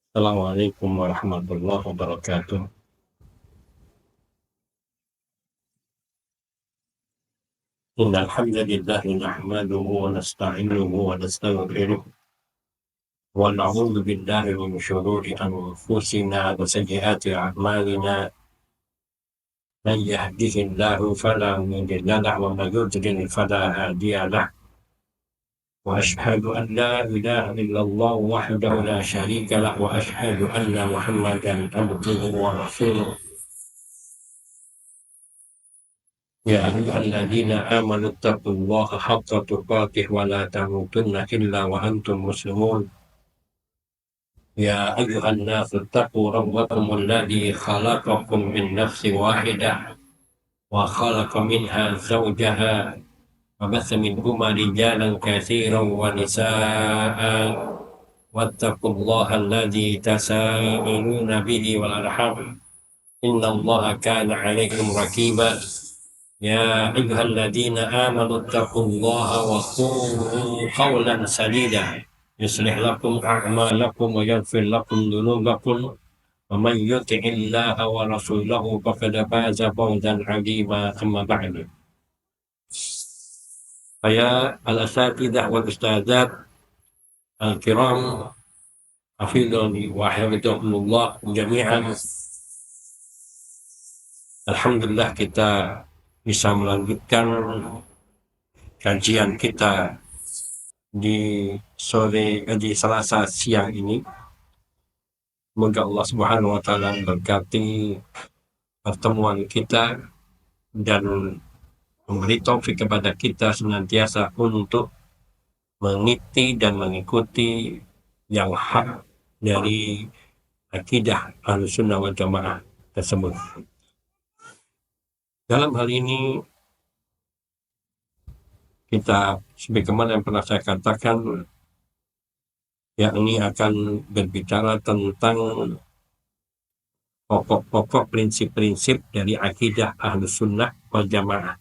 Assalamualaikum warahmatullahi wabarakatuh. Innal hamdalillah nahmaduhu wa nasta'inuhu wa nastaghfiruh wa na'udzu billahi min shururi anfusina wa sayyiati a'malina. Man yahdihillahu fala mudilla lahu wa man yudlil fala hadiya lahu. Wa asyhadu an la ilaha illallah wahdahu la syarika lahu wa asyhadu anna Muhammadan abduhu wa rasuluh. يا أيها الذين آمنوا اتقوا الله حق تقاته ولا تموتن إلا وأنتم مسلمون. يا أيها الناس اتقوا ربكم الذي خلقكم من نفس واحدة وخلق منها زوجها وبث منهما رجالا كثيرا ونساء واتقوا الله الذي تساءلون به والأرحام إن الله كان عليكم رقيبا. يا أيها الذين آمنوا اتقوا الله وقولوا قولا سديدا يصلح لكم أعمالكم ويغفر لكم ذنوبكم ومن يطع الله ورسوله فقد فاز فوزا عظيما. أما بعد، فيا الأساتذة والأستاذات الكرام حفظني وحفظكم الله جميعا. Alhamdulillah kita bisa melanjutkan kajian kita di Selasa siang ini. Semoga Allah Subhanahu wa taala berkati pertemuan kita dan memberi taufik kepada kita senantiasa untuk meniti dan mengikuti yang hak dari akidah Ahlussunnah wal Jamaah tersebut. Dalam hal ini kita, sebagaimana yang pernah saya katakan, yakni akan berbicara tentang pokok-pokok prinsip-prinsip dari akidah Ahlussunnah wal Jamaah.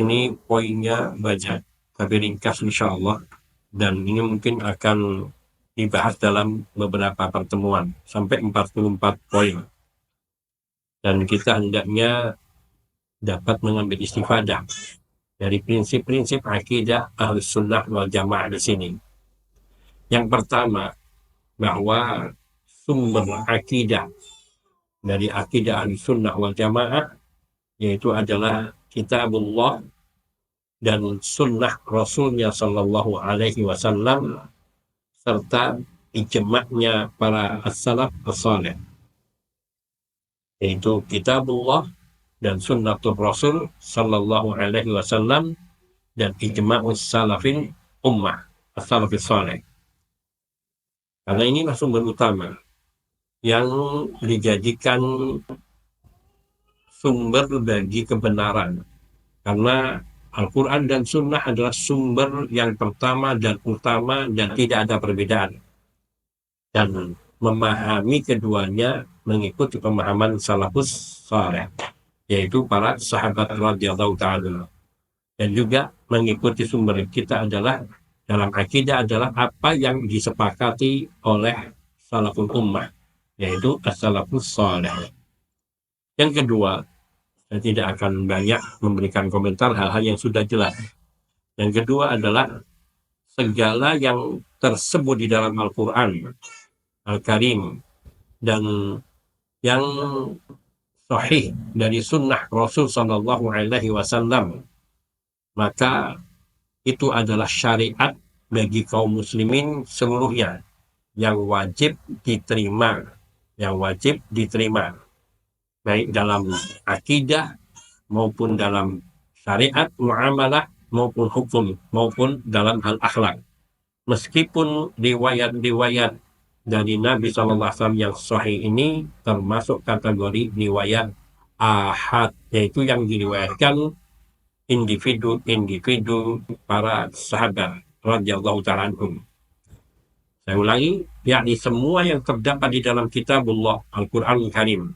Ini poinnya banyak, tapi ringkas insyaallah, dan ini mungkin akan dibahas dalam beberapa pertemuan sampai 44 poin. Dan kita hendaknya dapat mengambil istifadah dari prinsip-prinsip akidah Ahlussunnah wal Jamaah di sini. Yang pertama, bahwa sumber akidah dari akidah Ahlussunnah wal Jamaah yaitu adalah Kitabullah dan Sunnah Rasulnya Sallallahu Alaihi Wasallam serta ijma'nya para as-salaf as-salih, yaitu Kitabullah dan Sunnatul Rasul Sallallahu Alaihi Wasallam dan ijma'us salafin ummah as-salafis salih. Karena inilah sumber utama yang dijadikan sumber bagi kebenaran. Karena Al-Quran dan Sunnah adalah sumber yang pertama dan utama dan tidak ada perbedaan. Dan memahami keduanya mengikuti pemahaman salafus salih, yaitu para sahabat radhiyallahu ta'ala. Dan juga mengikuti sumber kita adalah dalam akidah adalah apa yang disepakati oleh salaful ummah, yaitu as-salafus salih. Yang kedua, saya tidak akan banyak memberikan komentar hal-hal yang sudah jelas. Yang kedua adalah segala yang tersebut di dalam Al-Quran Al-Karim dan yang sahih dari sunnah Rasul Sallallahu Alaihi Wasallam, maka itu adalah syariat bagi kaum muslimin seluruhnya yang wajib diterima, baik dalam akidah maupun dalam syariat, muamalah maupun hukum maupun dalam hal akhlak. Meskipun riwayat-riwayat dari Nabi SAW yang sahih ini termasuk kategori riwayat ahad, yaitu yang diriwayatkan individu para sahabat radhiyallahu ta'ala anhum. Saya ulangi, yakni semua yang terdapat di dalam Kitabullah Al-Quran Al-Karim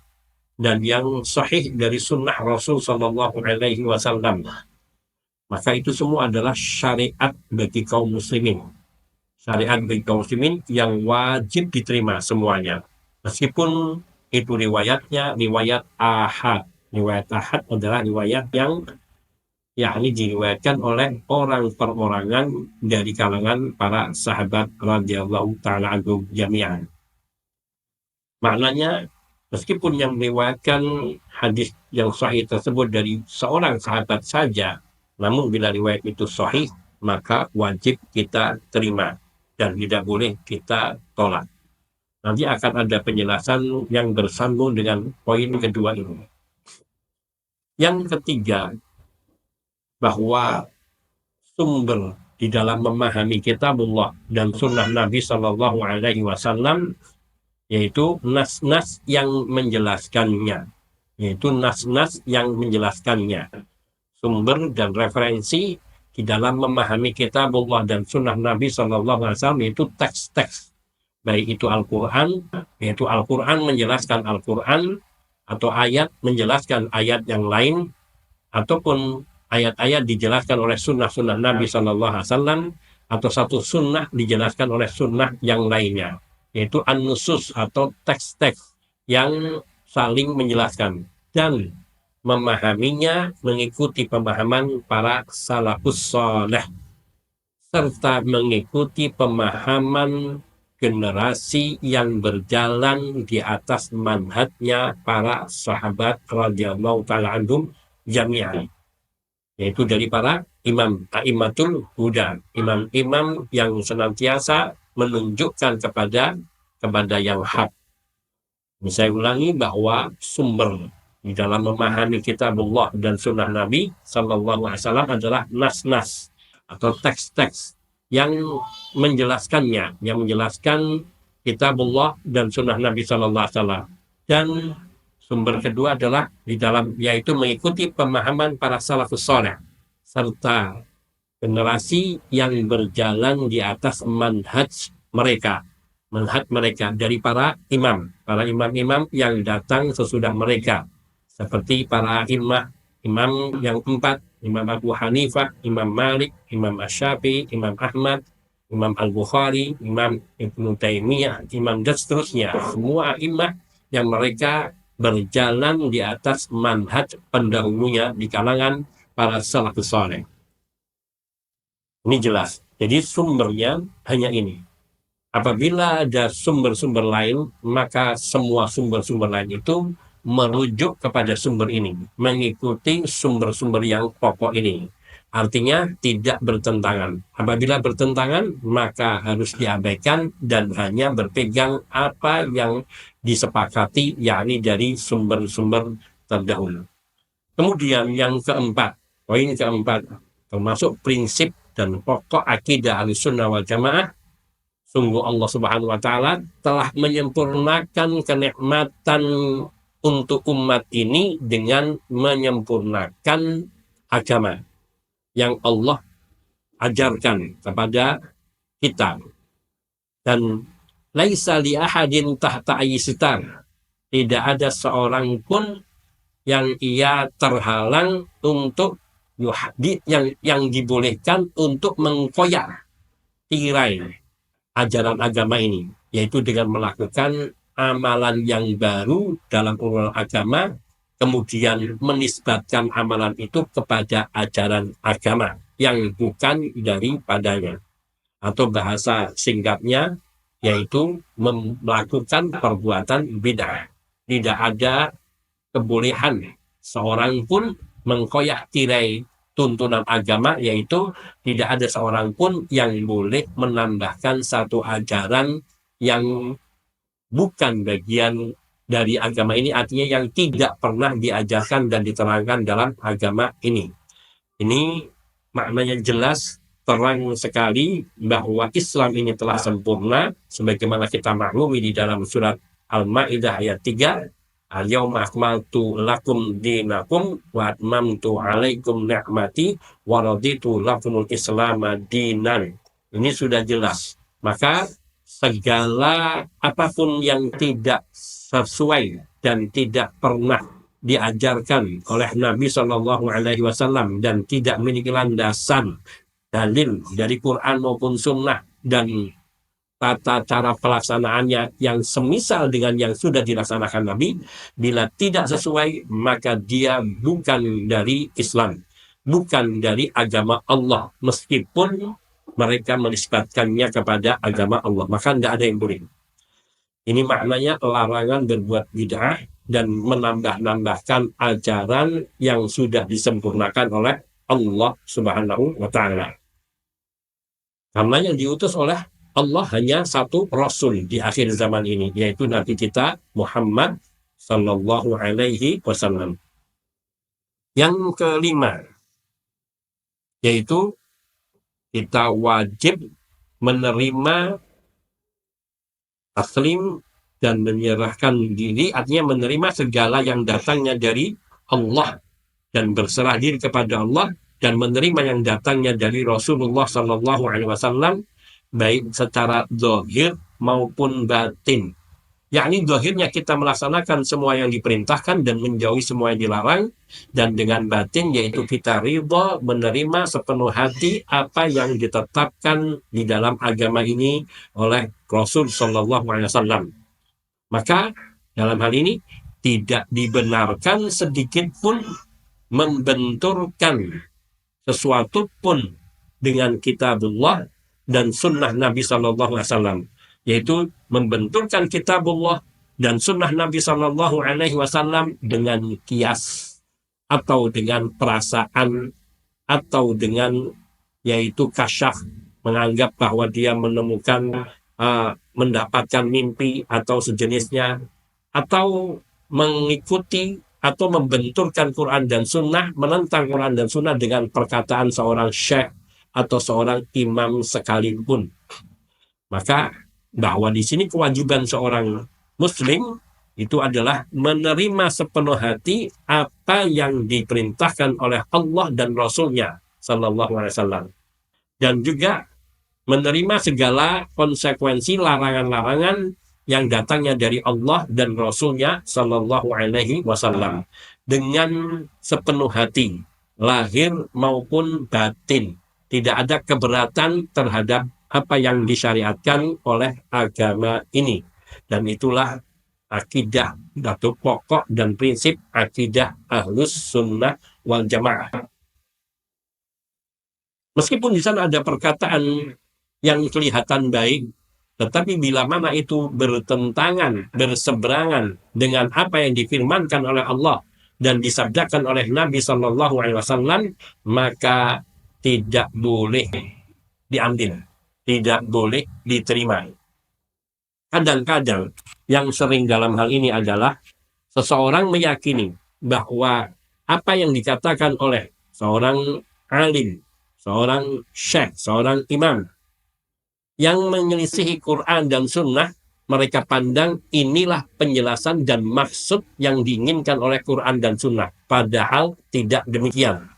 dan yang sahih dari sunnah Rasul Sallallahu Alaihi Wasallam, maka itu semua adalah syariat bagi kaum muslimin, syariat bagi kaum muslimin yang wajib diterima semuanya. Meskipun itu riwayatnya riwayat ahad. Riwayat ahad adalah riwayat yang yakni diriwayatkan oleh orang perorangan dari kalangan para sahabat radhiyallahu taala anhum jami'an. Maknanya, meskipun yang meriwayatkan hadis yang sahih tersebut dari seorang sahabat saja, namun bila riwayat itu sahih, maka wajib kita terima dan tidak boleh kita tolak. Nanti akan ada penjelasan yang bersambung dengan poin kedua ini. Yang ketiga, bahwa sumber di dalam memahami kitabullah dan sunnah Nabi Shallallahu Alaihi Wasallam yaitu nas-nas yang menjelaskannya, sumber dan referensi di dalam memahami kitabullah dan sunnah Nabi Shallallahu Alaihi Wasallam yaitu teks-teks, baik itu Al-Quran, yaitu Al-Quran menjelaskan Al-Quran, atau ayat menjelaskan ayat yang lain, ataupun ayat-ayat dijelaskan oleh sunnah-sunnah Nabi Shallallahu Alaihi Wasallam, atau satu sunnah dijelaskan oleh sunnah yang lainnya, yaitu an-nusus atau teks-teks yang saling menjelaskan dan memahaminya mengikuti pemahaman para salafus saleh serta mengikuti pemahaman generasi yang berjalan di atas manhajnya para sahabat radhiyallahu taala anhum jami'an, yaitu dari para imam a'immatul huda, imam-imam yang senantiasa menunjukkan kepada yang hak. Saya ulangi bahwa sumber di dalam memahami kitabullah dan sunnah Nabi Sallallahu Alaihi Wasallam adalah nas-nas atau teks-teks yang menjelaskannya, yang menjelaskan kitabullah dan sunnah Nabi Sallallahu Alaihi Wasallam. Dan sumber kedua adalah di dalam, yaitu mengikuti pemahaman para salafus saleh serta generasi yang berjalan di atas manhaj mereka dari para imam-imam yang datang sesudah mereka, seperti para imam yang empat, Imam Abu Hanifah, Imam Malik, Imam Asy-Syafi'i, Imam Ahmad, Imam Al-Bukhari, Imam Ibnu Taimiyah, Imam dan seterusnya. Semua imam yang mereka berjalan di atas manhaj pendahulunya di kalangan para salafus saleh. Ini jelas. Jadi sumbernya hanya ini. Apabila ada sumber-sumber lain, maka semua sumber-sumber lain itu merujuk kepada sumber ini, mengikuti sumber-sumber yang pokok ini. Artinya tidak bertentangan. Apabila bertentangan, maka harus diabaikan dan hanya berpegang apa yang disepakati, yakni dari sumber-sumber terdahulu. Kemudian yang keempat, poin keempat, termasuk prinsip dan pokok akidah Ahlussunnah wal Jamaah, sungguh Allah Subhanahu wa taala telah menyempurnakan kenikmatan untuk umat ini dengan menyempurnakan agama yang Allah ajarkan kepada kita. Dan laisa li ahadin tahta ayyisitar, tidak ada seorang pun yang ia terhalang untuk yang dibolehkan untuk mengkoyak tirai ajaran agama ini, yaitu dengan melakukan amalan yang baru dalam urusan agama, kemudian menisbatkan amalan itu kepada ajaran agama yang bukan daripadanya, atau bahasa singkatnya yaitu melakukan perbuatan bid'ah. Tidak ada kebolehan seorang pun mengkoyak tirai tuntunan agama, yaitu tidak ada seorang pun yang boleh menambahkan satu ajaran yang bukan bagian dari agama ini, artinya yang tidak pernah diajarkan dan diterangkan dalam agama ini. Ini maknanya jelas, terang sekali bahwa Islam ini telah sempurna, sebagaimana kita maklumi di dalam surat Al-Maidah ayat 3, al-yawma akmaltu lakum dinakum wa atmamtu alaikum ni'mati wa raditu lakumul islama dinan. Ini sudah jelas. Maka segala apapun yang tidak sesuai dan tidak pernah diajarkan oleh Nabi Shallallahu Alaihi Wasallam dan tidak memiliki landasan dalil dari Quran maupun sunnah dan tata cara pelaksanaannya yang semisal dengan yang sudah dilaksanakan Nabi, bila tidak sesuai maka dia bukan dari Islam, bukan dari agama Allah, meskipun mereka menisbatkannya kepada agama Allah, maka tidak ada yang boleh. Ini maknanya larangan berbuat bid'ah dan menambah-nambahkan ajaran yang sudah disempurnakan oleh Allah Subhanahu wa Ta'ala. Karena yang diutus oleh Allah hanya satu Rasul di akhir zaman ini, yaitu Nabi kita Muhammad Sallallahu Alaihi Wasallam. Yang kelima, yaitu kita wajib menerima taslim dan menyerahkan diri, artinya menerima segala yang datangnya dari Allah dan berserah diri kepada Allah dan menerima yang datangnya dari Rasulullah Sallallahu Alaihi Wasallam, baik secara zahir maupun batin. Yakni zahirnya kita melaksanakan semua yang diperintahkan dan menjauhi semua yang dilarang, dan dengan batin yaitu kita ridha menerima sepenuh hati apa yang ditetapkan di dalam agama ini oleh Rasul Sallallahu Alaihi Wasallam. Maka dalam hal ini tidak dibenarkan sedikit pun membenturkan sesuatu pun dengan kitabullah dan sunnah Nabi Sallallahu Alaihi Wasallam, yaitu membenturkan kitabullah dan sunnah Nabi Sallallahu Alaihi Wasallam dengan kias atau dengan perasaan atau dengan yaitu kasyaf, menganggap bahwa dia menemukan mendapatkan mimpi atau sejenisnya, atau mengikuti atau membenturkan Quran dan Sunnah, menentang Quran dan Sunnah dengan perkataan seorang syekh atau seorang imam sekalipun. Maka bahwa di sini kewajiban seorang muslim itu adalah menerima sepenuh hati apa yang diperintahkan oleh Allah dan Rasulnya Sallallahu Alaihi Wasallam, dan juga menerima segala konsekuensi larangan-larangan yang datangnya dari Allah dan Rasulnya Sallallahu Alaihi Wasallam dengan sepenuh hati, lahir maupun batin. Tidak ada keberatan terhadap apa yang disyariatkan oleh agama ini. Dan itulah akidah atau pokok dan prinsip akidah Ahlus Sunnah wal Jamaah. Meskipun di sana ada perkataan yang kelihatan baik, tetapi bila mana itu bertentangan, berseberangan dengan apa yang difirmankan oleh Allah dan disabdakan oleh Nabi Sallallahu Alaihi Wasallam, maka tidak boleh diambil, tidak boleh diterima. Kadang-kadang yang sering dalam hal ini adalah seseorang meyakini bahwa apa yang dikatakan oleh seorang alim, seorang syekh, seorang imam yang menyelisihi Quran dan Sunnah, mereka pandang inilah penjelasan dan maksud yang diinginkan oleh Quran dan Sunnah. Padahal tidak demikian.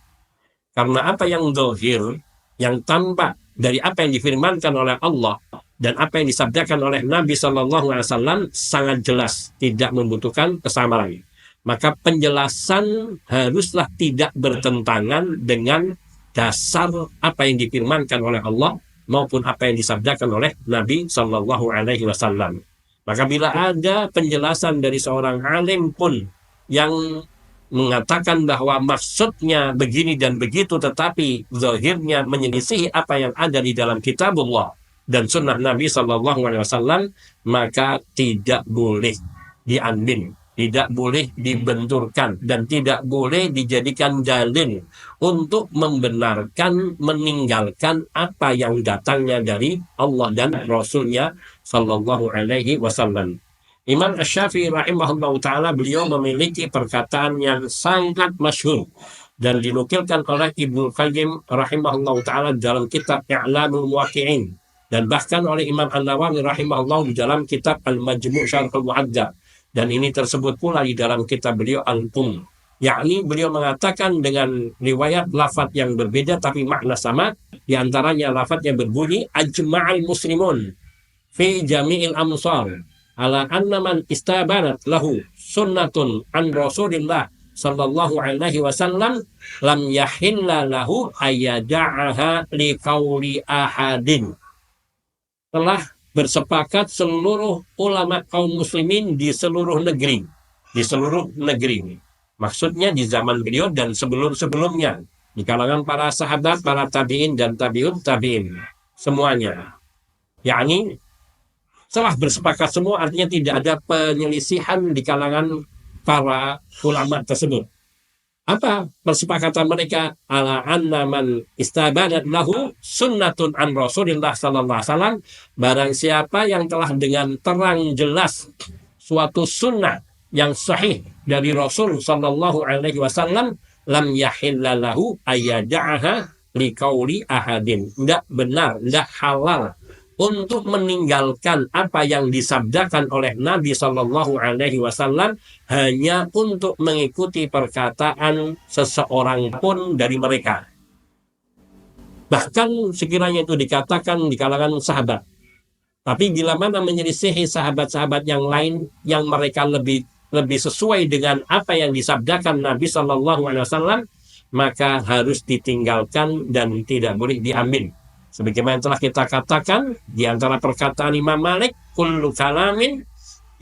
Karena apa yang zahir, yang tampak dari apa yang difirmankan oleh Allah dan apa yang disabdakan oleh Nabi Sallallahu Alaihi Wasallam sangat jelas, tidak membutuhkan kesamaran. Maka penjelasan haruslah tidak bertentangan dengan dasar apa yang difirmankan oleh Allah maupun apa yang disabdakan oleh Nabi Sallallahu Alaihi Wasallam. Maka bila ada penjelasan dari seorang alim pun yang mengatakan bahwa maksudnya begini dan begitu, tetapi zahirnya menyelisihi apa yang ada di dalam kitabullah dan sunnah Nabi Sallallahu Alaihi Wasallam, maka tidak boleh diambil, tidak boleh dibenturkan, dan tidak boleh dijadikan dalil untuk membenarkan, meninggalkan apa yang datangnya dari Allah dan Rasulnya Sallallahu Alaihi Wasallam. Imam Asy-Syafi'i rahimahullah ta'ala, beliau memiliki perkataan yang sangat masyhur dan dinukilkan oleh Ibnu Qayyim rahimahullah ta'ala dalam kitab I'lamul Muwaqqi'in, dan bahkan oleh Imam An-Nawawi rahimahullah di dalam kitab Al-Majmu' Syarhul Mu'adzab, dan ini tersebut pula di dalam kitab beliau Al-Qum. Yakni beliau mengatakan dengan riwayat lafaz yang berbeda tapi makna sama. Di antaranya lafaz yang berbunyi ajma'al muslimun fi jami'il amsar ala anna man istabanat lahu sunnatun an Rasulillah sallallahu alaihi wasallam lam yahilla lahu ayyada'aha liqauli ahadin. Telah bersepakat seluruh ulama kaum muslimin di seluruh negeri. Di seluruh negeri. Maksudnya di zaman beliau dan sebelum-sebelumnya. Di kalangan para sahabat, para tabi'in dan tabi'ut tabi'in. Semuanya. Yakni telah bersepakat semua, artinya tidak ada penyelisihan di kalangan para ulama tersebut. Apa persepakatan mereka? Ala anna man istabanat lahu sunnatun an Rasulillah sallallahu alaihi wasallam, barang siapa yang telah dengan terang jelas suatu sunnah yang sahih dari Rasul sallallahu alaihi wasallam, lam yahilla lahu ayyada'aha liqauli ahadin. Tidak benar, tidak halal untuk meninggalkan apa yang disabdakan oleh Nabi Shallallahu Alaihi Wasallam hanya untuk mengikuti perkataan seseorang pun dari mereka. Bahkan sekiranya itu dikatakan di kalangan sahabat. Tapi bila mana menyelisihi sahabat-sahabat yang lain yang mereka lebih sesuai dengan apa yang disabdakan Nabi Shallallahu Alaihi Wasallam, maka harus ditinggalkan dan tidak boleh diambil. Sebagaimana telah kita katakan di antara perkataan Imam Malik, kullu kalamin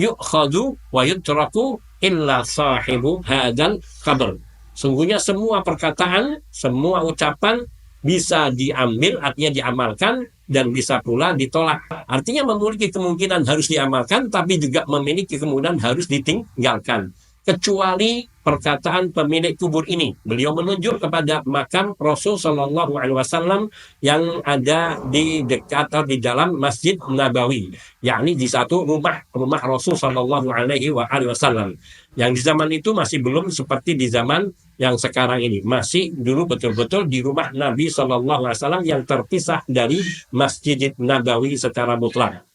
yu'khadhu wa yutraku illa sahibu hadzal qabr. Sungguhnya semua perkataan, semua ucapan bisa diambil, artinya diamalkan, dan bisa pula ditolak. Artinya memiliki kemungkinan harus diamalkan, tapi juga memiliki kemungkinan harus ditinggalkan. Kecuali perkataan pemilik kubur ini. Beliau menunjuk kepada makam Rasul Shallallahu Alaihi Wasallam yang ada di dekat atau di dalam Masjid Nabawi, yakni di satu rumah Rasul Shallallahu Alaihi Wasallam. Yang di zaman itu masih belum seperti di zaman yang sekarang ini. Masih dulu betul-betul di rumah Nabi Shallallahu Alaihi Wasallam yang terpisah dari Masjid Nabawi secara mutlak.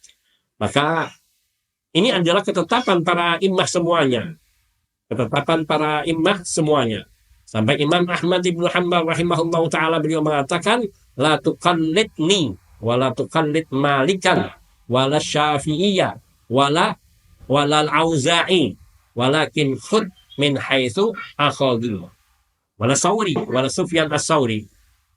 Maka ini adalah ketetapan para imam semuanya. Ketetapan para imam semuanya. Sampai Imam Ahmad ibn Hanbal rahimahullah ta'ala beliau mengatakan, la tuqallidni wa la tuqallid malikan wa la syafi'iyya wa la al-auza'i walakin khud min haitsu akhadhu wa la sawri wa la sufyan as-sawri.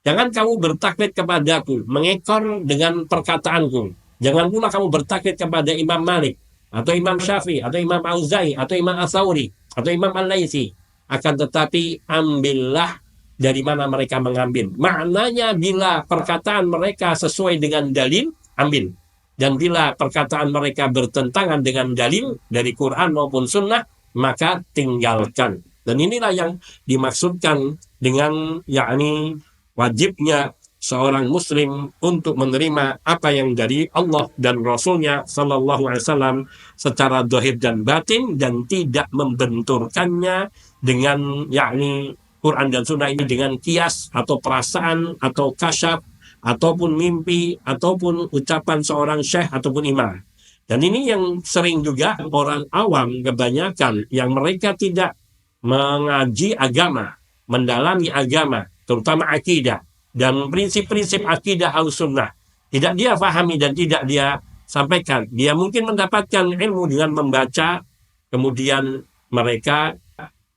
Jangan kamu bertaklid kepadaku, mengekor dengan perkataanku. Jangan pula kamu bertaklid kepada Imam Malik atau Imam Syafi'i atau Imam Auza'i atau Imam As-Sawri atau Imam Al-Laitsi. Akan tetapi ambillah dari mana mereka mengambil. Maknanya bila perkataan mereka sesuai dengan dalil, ambil. Dan bila perkataan mereka bertentangan dengan dalil dari Quran maupun Sunnah, maka tinggalkan. Dan inilah yang dimaksudkan dengan yakni wajibnya seorang muslim untuk menerima apa yang dari Allah dan Rasulnya Sallallahu Alaihi Wasallam secara zahir dan batin, dan tidak membenturkannya dengan yakni Quran dan Sunnah ini dengan kias atau perasaan atau kasyaf ataupun mimpi ataupun ucapan seorang syekh ataupun imam. Dan ini yang sering juga orang awam kebanyakan yang mereka tidak mengaji agama, mendalami agama, terutama akidah dan prinsip-prinsip akidah al-sunnah, tidak dia pahami dan tidak dia sampaikan. Dia mungkin mendapatkan ilmu dengan membaca, kemudian mereka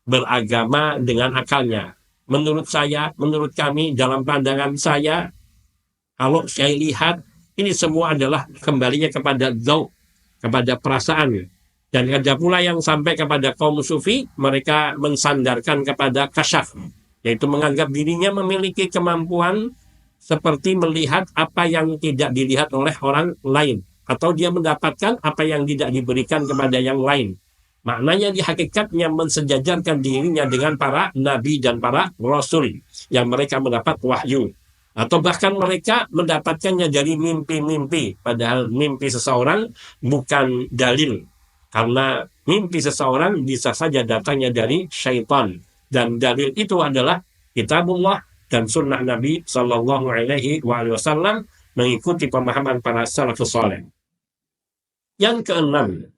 beragama dengan akalnya. Menurut saya, menurut kami, dalam pandangan saya, kalau saya lihat, ini semua adalah kembalinya kepada dzauq, kepada perasaan. Dan ada pula yang sampai kepada kaum sufi, mereka mensandarkan kepada kasyaf, yaitu menganggap dirinya memiliki kemampuan seperti melihat apa yang tidak dilihat oleh orang lain, atau dia mendapatkan apa yang tidak diberikan kepada yang lain. Maknanya di hakikatnya mensejajarkan dirinya dengan para nabi dan para rasul yang mereka mendapat wahyu, atau bahkan mereka mendapatkannya dari mimpi-mimpi, padahal mimpi seseorang bukan dalil, karena mimpi seseorang bisa saja datangnya dari syaitan. Dan dalil itu adalah kitabullah dan sunnah Nabi Sallallahu Alaihi Wasallam mengikuti pemahaman para salafus saleh. Yang keenam,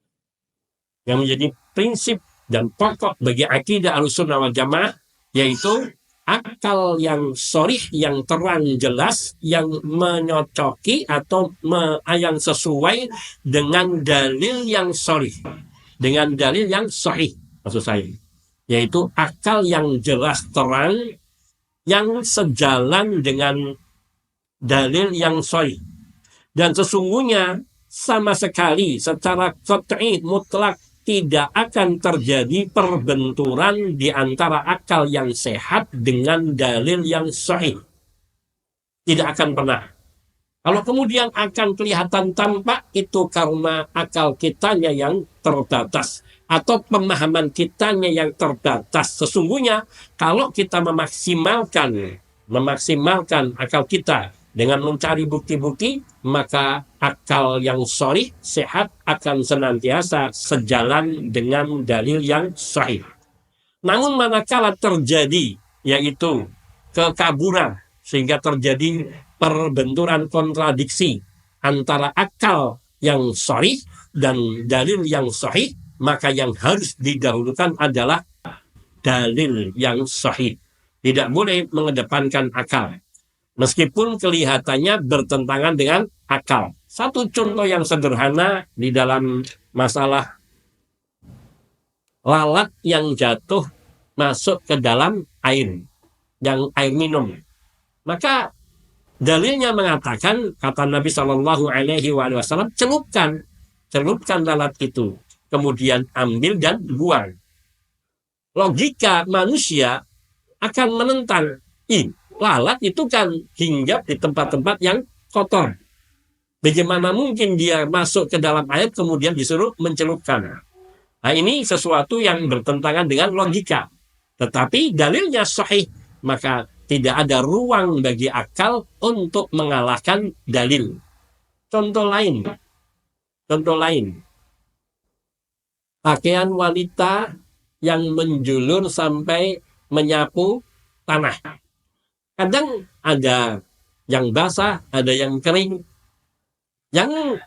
yang menjadi prinsip dan pokok bagi akidah Ahlussunnah wal Jamaah, yaitu akal yang sharih, yang terang jelas, yang menyocoki atau yang sesuai dengan dalil yang sharih, dengan dalil yang sahih, maksud saya. yaitu akal yang jelas terang, yang sejalan dengan dalil yang sahih. Dan sesungguhnya sama sekali secara qat'i mutlak tidak akan terjadi perbenturan di antara akal yang sehat dengan dalil yang sahih. Tidak akan pernah. Kalau kemudian akan kelihatan tampak, itu karena akal kitanya yang terbatas atau pemahaman kitanya yang terbatas. Sesungguhnya kalau kita memaksimalkan akal kita dengan mencari bukti-bukti, maka akal yang sahih, sehat akan senantiasa sejalan dengan dalil yang sahih. Namun manakala terjadi yaitu kekaburan sehingga terjadi perbenturan kontradiksi antara akal yang sahih dan dalil yang sahih, maka yang harus didahulukan adalah dalil yang sahih. Tidak boleh mengedepankan akal, meskipun kelihatannya bertentangan dengan akal. Satu contoh yang sederhana di dalam masalah lalat yang jatuh masuk ke dalam air, yang air minum. Maka dalilnya mengatakan, kata Nabi Shallallahu Alaihi Wasallam, celupkan lalat itu, kemudian ambil dan buang. Logika manusia akan menentang, lalat itu kan hinggap di tempat-tempat yang kotor. Bagaimana mungkin dia masuk ke dalam air kemudian disuruh mencelupkan? Nah, ini sesuatu yang bertentangan dengan logika. Tetapi dalilnya sahih, maka tidak ada ruang bagi akal untuk mengalahkan dalil. Contoh lain, pakaian wanita yang menjulur sampai menyapu tanah. Kadang ada yang basah, ada yang kering. Yang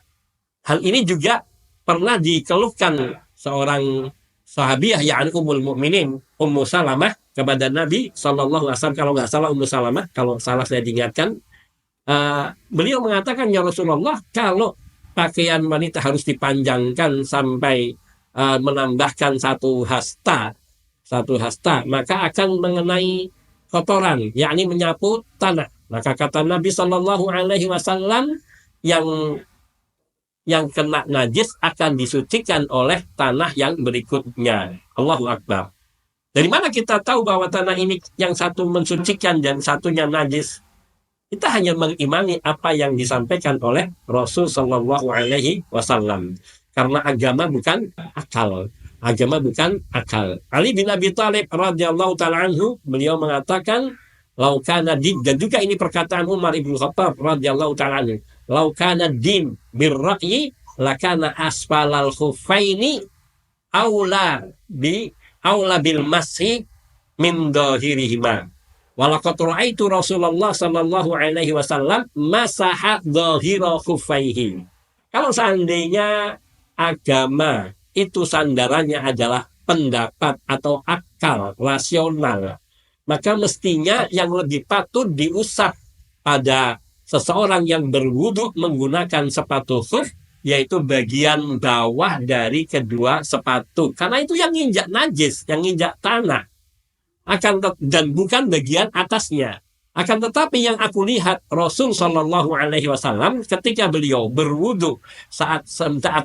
hal ini juga pernah dikeluhkan seorang sahabiah, yakni Ummul Mukminin Ummu Salamah, kepada Nabi Shallallahu Alaihi Wasallam. Kalau nggak salah Ummu Salamah, kalau salah saya diingatkan. Beliau mengatakan, ya Rasulullah, kalau pakaian wanita harus dipanjangkan sampai menambahkan satu hasta, maka akan mengenai kotoran, yakni menyapu tanah. Maka kata Nabi Shallallahu Alaihi Wasallam, yang kena najis akan disucikan oleh tanah yang berikutnya. Allahu Akbar. Dari mana kita tahu bahwa tanah ini yang satu mensucikan dan satunya najis? Kita hanya mengimani apa yang disampaikan oleh Rasul Shallallahu Alaihi Wasallam. Karena agama bukan akal. Ali bin Abi Thalib radhiyallahu taala anhu, beliau mengatakan, laukana din, dan juga ini perkataan Umar ibn Khattab radhiyallahu taala anhu, laukana din birra'yi lakana asfalal khuffaini aula bil masih min dhahirihima. Walaqad ra'aitu Rasulullah sallallahu alaihi wasallam masaha dhahira khuffaihi. Kalau seandainya agama itu sandarannya adalah pendapat atau akal rasional, maka mestinya yang lebih patut diusap pada seseorang yang berwudu menggunakan sepatu khuf, yaitu bagian bawah dari kedua sepatu, karena itu yang nginjak najis, yang nginjak tanah, dan bukan bagian atasnya. Akan tetapi yang aku lihat Rasul Shallallahu Alaihi Wasallam ketika beliau berwudu, saat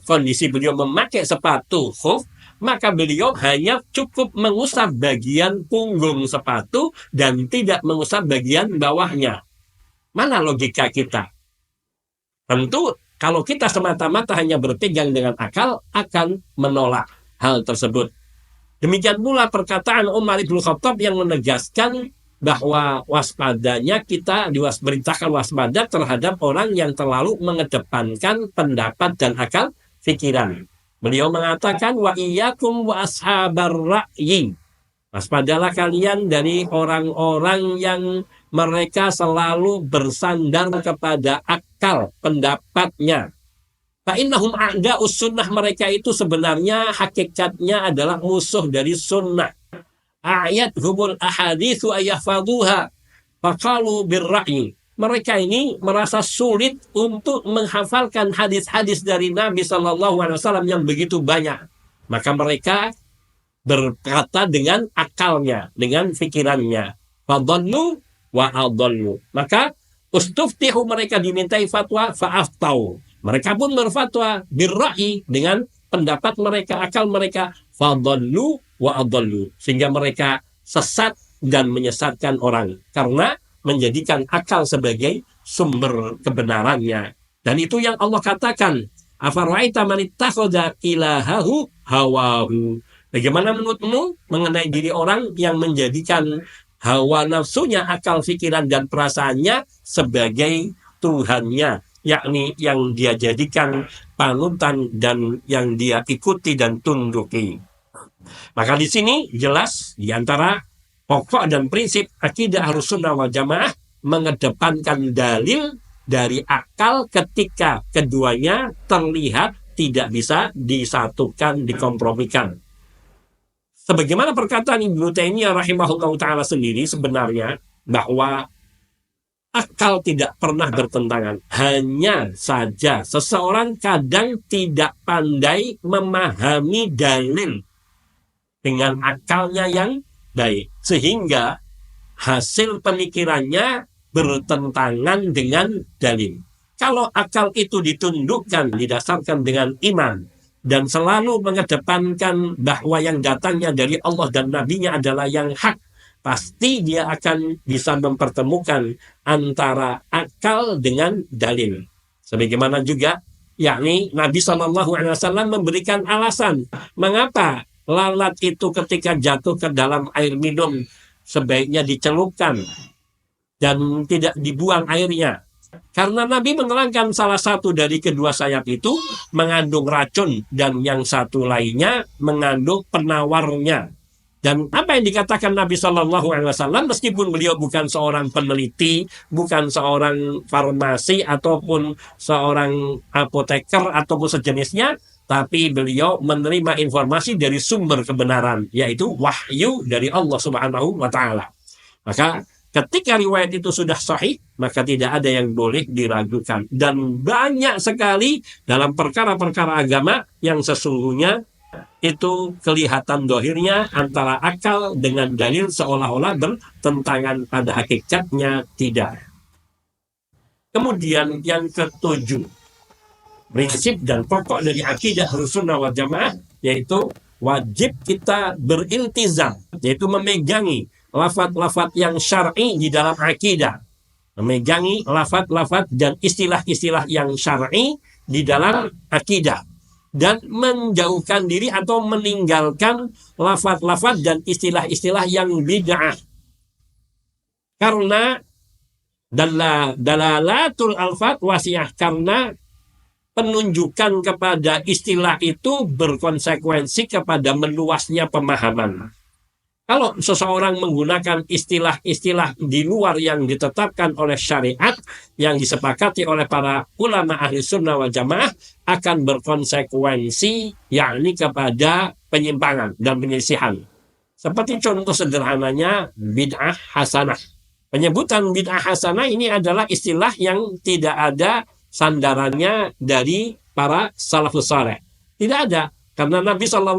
kondisi beliau memakai sepatu khuf, maka beliau hanya cukup mengusap bagian punggung sepatu dan tidak mengusap bagian bawahnya. Mana logika kita? Tentu kalau kita semata-mata hanya berpegang dengan akal, akan menolak hal tersebut. Demikian pula perkataan Umar ibn Khattab yang menegaskan bahwa waspadanya kita diperintahkan waspada terhadap orang yang terlalu mengedepankan pendapat dan akal pikiran. Beliau mengatakan, wa iyyakum wa ashabar ra'yi. Waspadalah kalian dari orang-orang yang mereka selalu bersandar kepada akal pendapatnya. Fa'innahum a'da'us sunnah, mereka itu sebenarnya hakikatnya adalah musuh dari sunnah. Ayat humul ahadithu ayahfaduha faqalu birra'yi. Mereka ini merasa sulit untuk menghafalkan hadis-hadis dari Nabi Shallallahu Alaihi Wasallam yang begitu banyak. Maka mereka berkata dengan akalnya, dengan pikirannya. Fadallu wa adallu. Maka ustuftihu, mereka dimintai fatwa, fa'aftau. Mereka pun berfatwa birra'i, dengan pendapat mereka, akal mereka. Fadallu wa adallu. Sehingga mereka sesat dan menyesatkan orang. Karena menjadikan akal sebagai sumber kebenarannya. Dan itu yang Allah katakan. Afara'aita man ittakhadha ilahahu hawahu. Bagaimana menurutmu mengenai diri orang yang menjadikan hawa nafsunya, akal pikiran dan perasaannya sebagai Tuhannya, yakni yang dia jadikan panutan dan yang dia ikuti dan tunduki. Maka di sini jelas di antara pokok dan prinsip akidah Ahlussunnah wal Jamaah mengedepankan dalil dari akal ketika keduanya terlihat tidak bisa disatukan, dikompromikan. Sebagaimana perkataan Ibnu Taimiyah rahimahullah ta'ala sendiri, sebenarnya bahwa akal tidak pernah bertentangan. Hanya saja seseorang kadang tidak pandai memahami dalil dengan akalnya yang baik, sehingga hasil pemikirannya bertentangan dengan dalil. Kalau akal itu ditundukkan, didasarkan dengan iman, dan selalu mengedepankan bahwa yang datangnya dari Allah dan Nabi-Nya adalah yang hak, pasti dia akan bisa mempertemukan antara akal dengan dalil. Sebagaimana juga, yakni Nabi SAW memberikan alasan mengapa lalat itu ketika jatuh ke dalam air minum sebaiknya dicelupkan dan tidak dibuang airnya. Karena Nabi menerangkan salah satu dari kedua sayap itu mengandung racun dan yang satu lainnya mengandung penawarnya. Dan apa yang dikatakan Nabi SAW, meskipun beliau bukan seorang peneliti, bukan seorang farmasi ataupun seorang apoteker ataupun sejenisnya, tapi beliau menerima informasi dari sumber kebenaran, yaitu wahyu dari Allah Subhanahu wa Ta'ala. Maka ketika riwayat itu sudah sahih, maka tidak ada yang boleh diragukan. Dan banyak sekali dalam perkara-perkara agama yang sesungguhnya itu kelihatan dohirnya antara akal dengan dalil seolah-olah bertentangan, pada hakikatnya tidak. Kemudian yang ketujuh, prinsip dan pokok dari akidah Ahlussunnah wal Jamaah, yaitu wajib kita beriltizam, yaitu memegangi lafaz-lafaz yang syar'i di dalam akidah, memegangi lafaz-lafaz dan istilah-istilah yang syar'i di dalam akidah, dan menjauhkan diri atau meninggalkan lafaz-lafaz dan istilah-istilah yang bid'ah. Karena dalalatul alfaz wasi'ah, karena penunjukan kepada istilah itu berkonsekuensi kepada meluasnya pemahaman. Kalau seseorang menggunakan istilah-istilah di luar yang ditetapkan oleh syariat, yang disepakati oleh para ulama Ahlussunnah wal Jamaah, akan berkonsekuensi yakni kepada penyimpangan dan penyelisihan. Seperti contoh sederhananya bid'ah hasanah. Penyebutan bid'ah hasanah ini adalah istilah yang tidak ada sandarannya dari para salafus saleh. Tidak ada. Karena Nabi SAW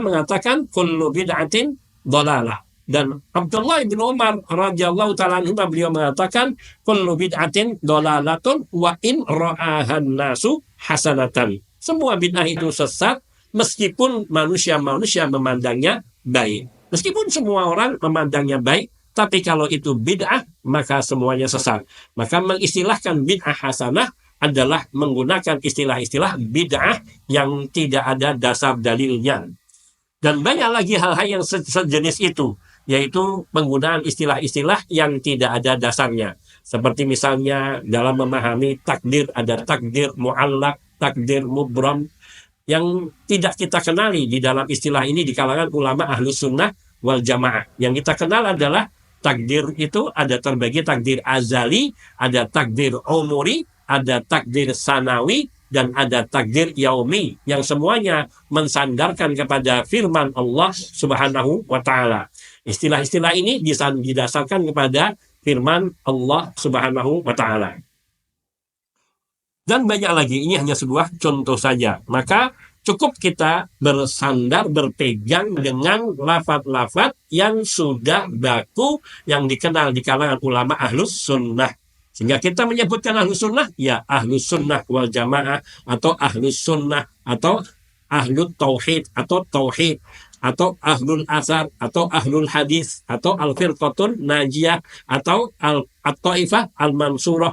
mengatakan kullu bid'atin dhalalah. Dan Abdullah bin Umar radhiyallahu ta'ala anhu, beliau mengatakan kullu bid'atin dhalalatun wa in ra'ahan nasu hasanatan. Semua bid'ah itu sesat meskipun manusia-manusia memandangnya baik. Meskipun semua orang memandangnya baik, tapi kalau itu bid'ah maka semuanya sesat. Maka mengistilahkan bid'ah hasanah adalah menggunakan istilah-istilah bid'ah yang tidak ada dasar dalilnya. Dan banyak lagi hal-hal yang sejenis itu, yaitu penggunaan istilah-istilah yang tidak ada dasarnya. Seperti misalnya dalam memahami takdir, ada takdir mu'allaq, takdir mubram, yang tidak kita kenali di dalam istilah ini di kalangan ulama Ahlussunnah wal Jamaah. Yang kita kenal adalah takdir itu ada terbagi takdir azali, ada takdir umuri, ada takdir sanawi, dan ada takdir yaumi, yang semuanya mensandarkan kepada firman Allah Subhanahu wa Ta'ala. Istilah-istilah ini didasarkan kepada firman Allah Subhanahu wa Ta'ala. Dan banyak lagi, ini hanya sebuah contoh saja. Maka Cukup kita bersandar, berpegang dengan lafaz-lafaz yang sudah baku, yang dikenal di kalangan ulama ahlus sunnah. Sehingga kita menyebutkan ahlus sunnah, ya ahlus sunnah wal jamaah, atau ahlus sunnah, atau ahlul tauhid, atau ahlul asar, atau ahlul hadis, atau al-firqatun najiyah, atau at-taifah al-mansurah.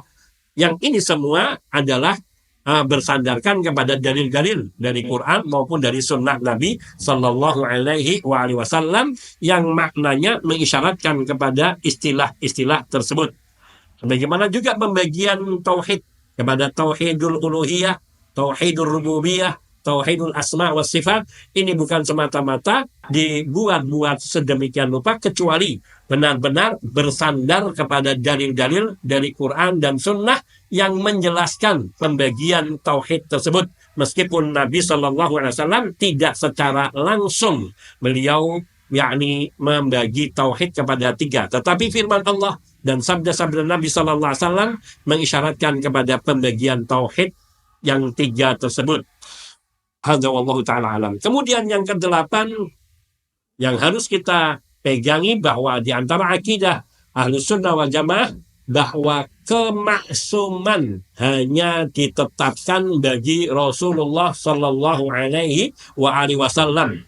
Yang ini semua adalah bersandarkan kepada dalil-dalil dari Quran maupun dari sunnah Nabi Sallallahu Alaihi Wasallam yang maknanya mengisyaratkan kepada istilah-istilah tersebut. Bagaimana juga pembagian tauhid kepada tauhidul uluhiyah, tauhidul rububiyah, tauhidul asma wa sifat. Ini bukan semata-mata dibuat-buat sedemikian rupa, kecuali benar-benar bersandar kepada dalil-dalil dari Quran dan sunnah yang menjelaskan pembagian tauhid tersebut. Meskipun Nabi Shallallahu Alaihi Wasallam tidak secara langsung beliau membagi tauhid kepada 3, tetapi firman Allah dan sabda-sabda Nabi Shallallahu Alaihi Wasallam mengisyaratkan kepada pembagian tauhid yang 3 tersebut. Hadza wallahu ta'ala alam. Kemudian yang ke-8 yang harus kita pegangi, bahwa di antara akidah Ahlus Sunnah wal Jamaah bahwa kemaksuman hanya ditetapkan bagi Rasulullah Sallallahu Alaihi Wasallam.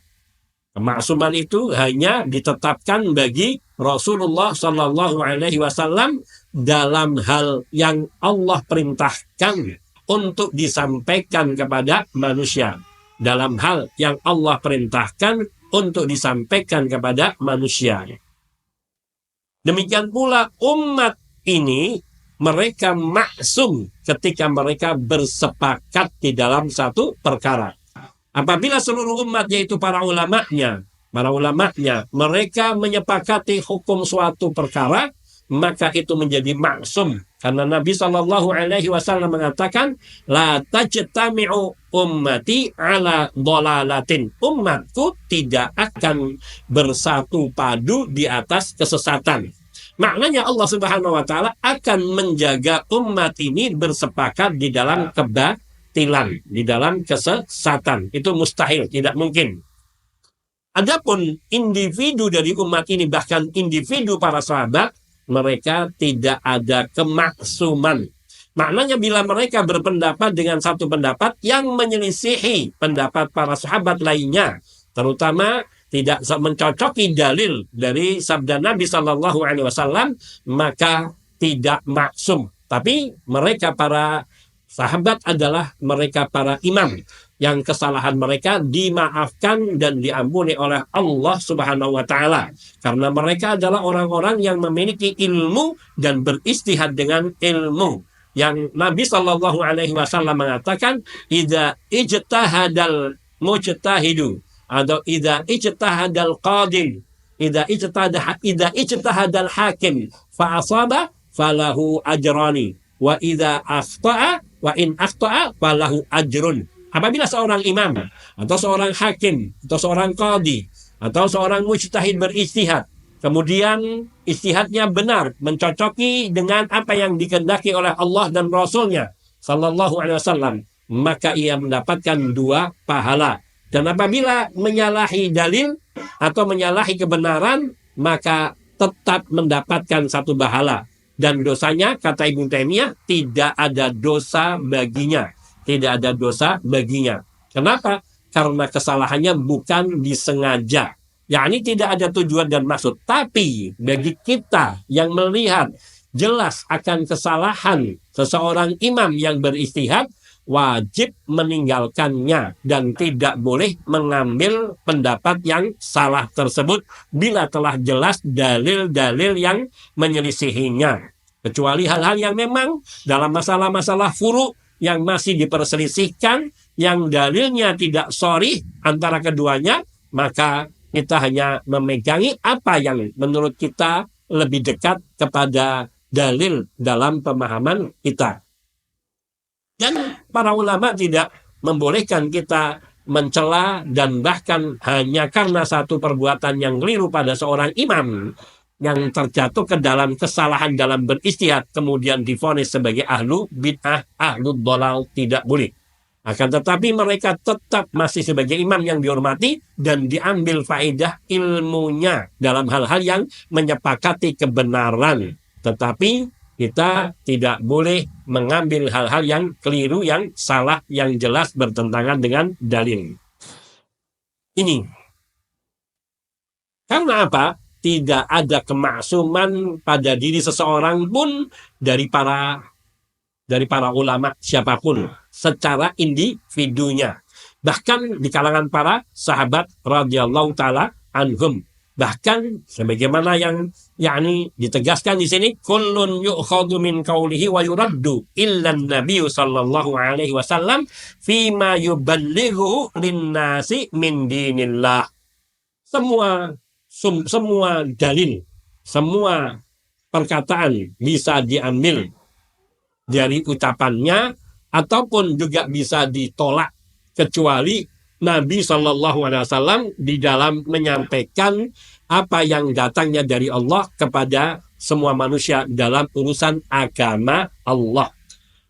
Kemaksuman itu hanya ditetapkan bagi Rasulullah Sallallahu Alaihi Wasallam dalam hal yang Allah perintahkan untuk disampaikan kepada manusia. Dalam hal yang Allah perintahkan untuk disampaikan kepada manusia. Demikian pula umat ini, mereka maksum ketika mereka bersepakat di dalam satu perkara. Apabila seluruh umat, yaitu para ulamanya, mereka menyepakati hukum suatu perkara, maka itu menjadi maksum. Karena Nabi Shallallahu Alaihi Wasallam mengatakan, la tajtami'u ummati ala dhalalatin. Umatku tidak akan bersatu padu di atas kesesatan. Maknanya Allah Subhanahu Wa Taala akan menjaga umat ini bersepakat di dalam kebatilan, di dalam kesesatan. Itu mustahil, tidak mungkin. Adapun individu dari umat ini, bahkan individu para sahabat, mereka tidak ada kemaksuman. Maknanya bila mereka berpendapat dengan satu pendapat yang menyelisihi pendapat para sahabat lainnya, terutama tidak mencocoki dalil dari sabda Nabi Shallallahu Alaihi Wasallam, maka tidak maksum. Tapi mereka para sahabat adalah mereka para imam yang kesalahan mereka dimaafkan dan diampuni oleh Allah Subhanahu wa Ta'ala, karena mereka adalah orang-orang yang memiliki ilmu dan beristihad dengan ilmu. Yang Nabi Shallallahu Alaihi Wasallam mengatakan, idza ijtahadal mujtahidu, atau idza ijtahadal qadil, idza ijtahadal hakim fa asaba falahu ajrani, wa idza akhta'a wa in akhta'a falahu ajrun. Apabila seorang imam atau seorang hakim atau seorang qadhi atau seorang mujtahid beristihad, kemudian istihadnya benar, mencocoki dengan apa yang dikehendaki oleh Allah dan Rasulnya Sallallahu Alaihi Wasallam, maka ia mendapatkan 2 pahala. Dan apabila menyalahi dalil atau menyalahi kebenaran, maka tetap mendapatkan 1 pahala. Dan dosanya, kata Ibnu Taimiyah, tidak ada dosa baginya. Tidak ada dosa baginya. Kenapa? Karena kesalahannya bukan disengaja. Yakni tidak ada tujuan dan maksud. Tapi bagi kita yang melihat jelas akan kesalahan seseorang imam yang beristihad, wajib meninggalkannya dan tidak boleh mengambil pendapat yang salah tersebut bila telah jelas dalil-dalil yang menyelisihinya. Kecuali hal-hal yang memang dalam masalah-masalah furu yang masih diperselisihkan, yang dalilnya tidak sharih antara keduanya, maka kita hanya memegangi apa yang menurut kita lebih dekat kepada dalil dalam pemahaman kita. Dan para ulama tidak membolehkan kita mencela dan bahkan hanya karena satu perbuatan yang keliru pada seorang imam yang terjatuh ke dalam kesalahan dalam beristihad kemudian divonis sebagai ahlu bid'ah, ahlu dhalal, tidak boleh. Akan tetapi mereka tetap masih sebagai imam yang dihormati dan diambil faedah ilmunya dalam hal-hal yang menyepakati kebenaran. Tetapi kita tidak boleh mengambil hal-hal yang keliru, yang salah, yang jelas bertentangan dengan dalil. Ini. Karena apa? Tidak ada kemaksuman pada diri seseorang pun dari para ulama siapapun secara individunya. Bahkan di kalangan para sahabat radhiyallahu taala anhum. Bahkan sebagaimana yang ditegaskan di sini, kullun yu'khadhu min qawlihi wa yuraddu illa an-nabiy sallallahu alaihi wasallam fima yuballighu lin-nasi min dinillah. Semua dalil, semua perkataan bisa diambil dari ucapannya ataupun juga bisa ditolak, kecuali Nabi Shallallahu Alaihi Wasallam di dalam menyampaikan apa yang datangnya dari Allah kepada semua manusia dalam urusan agama Allah.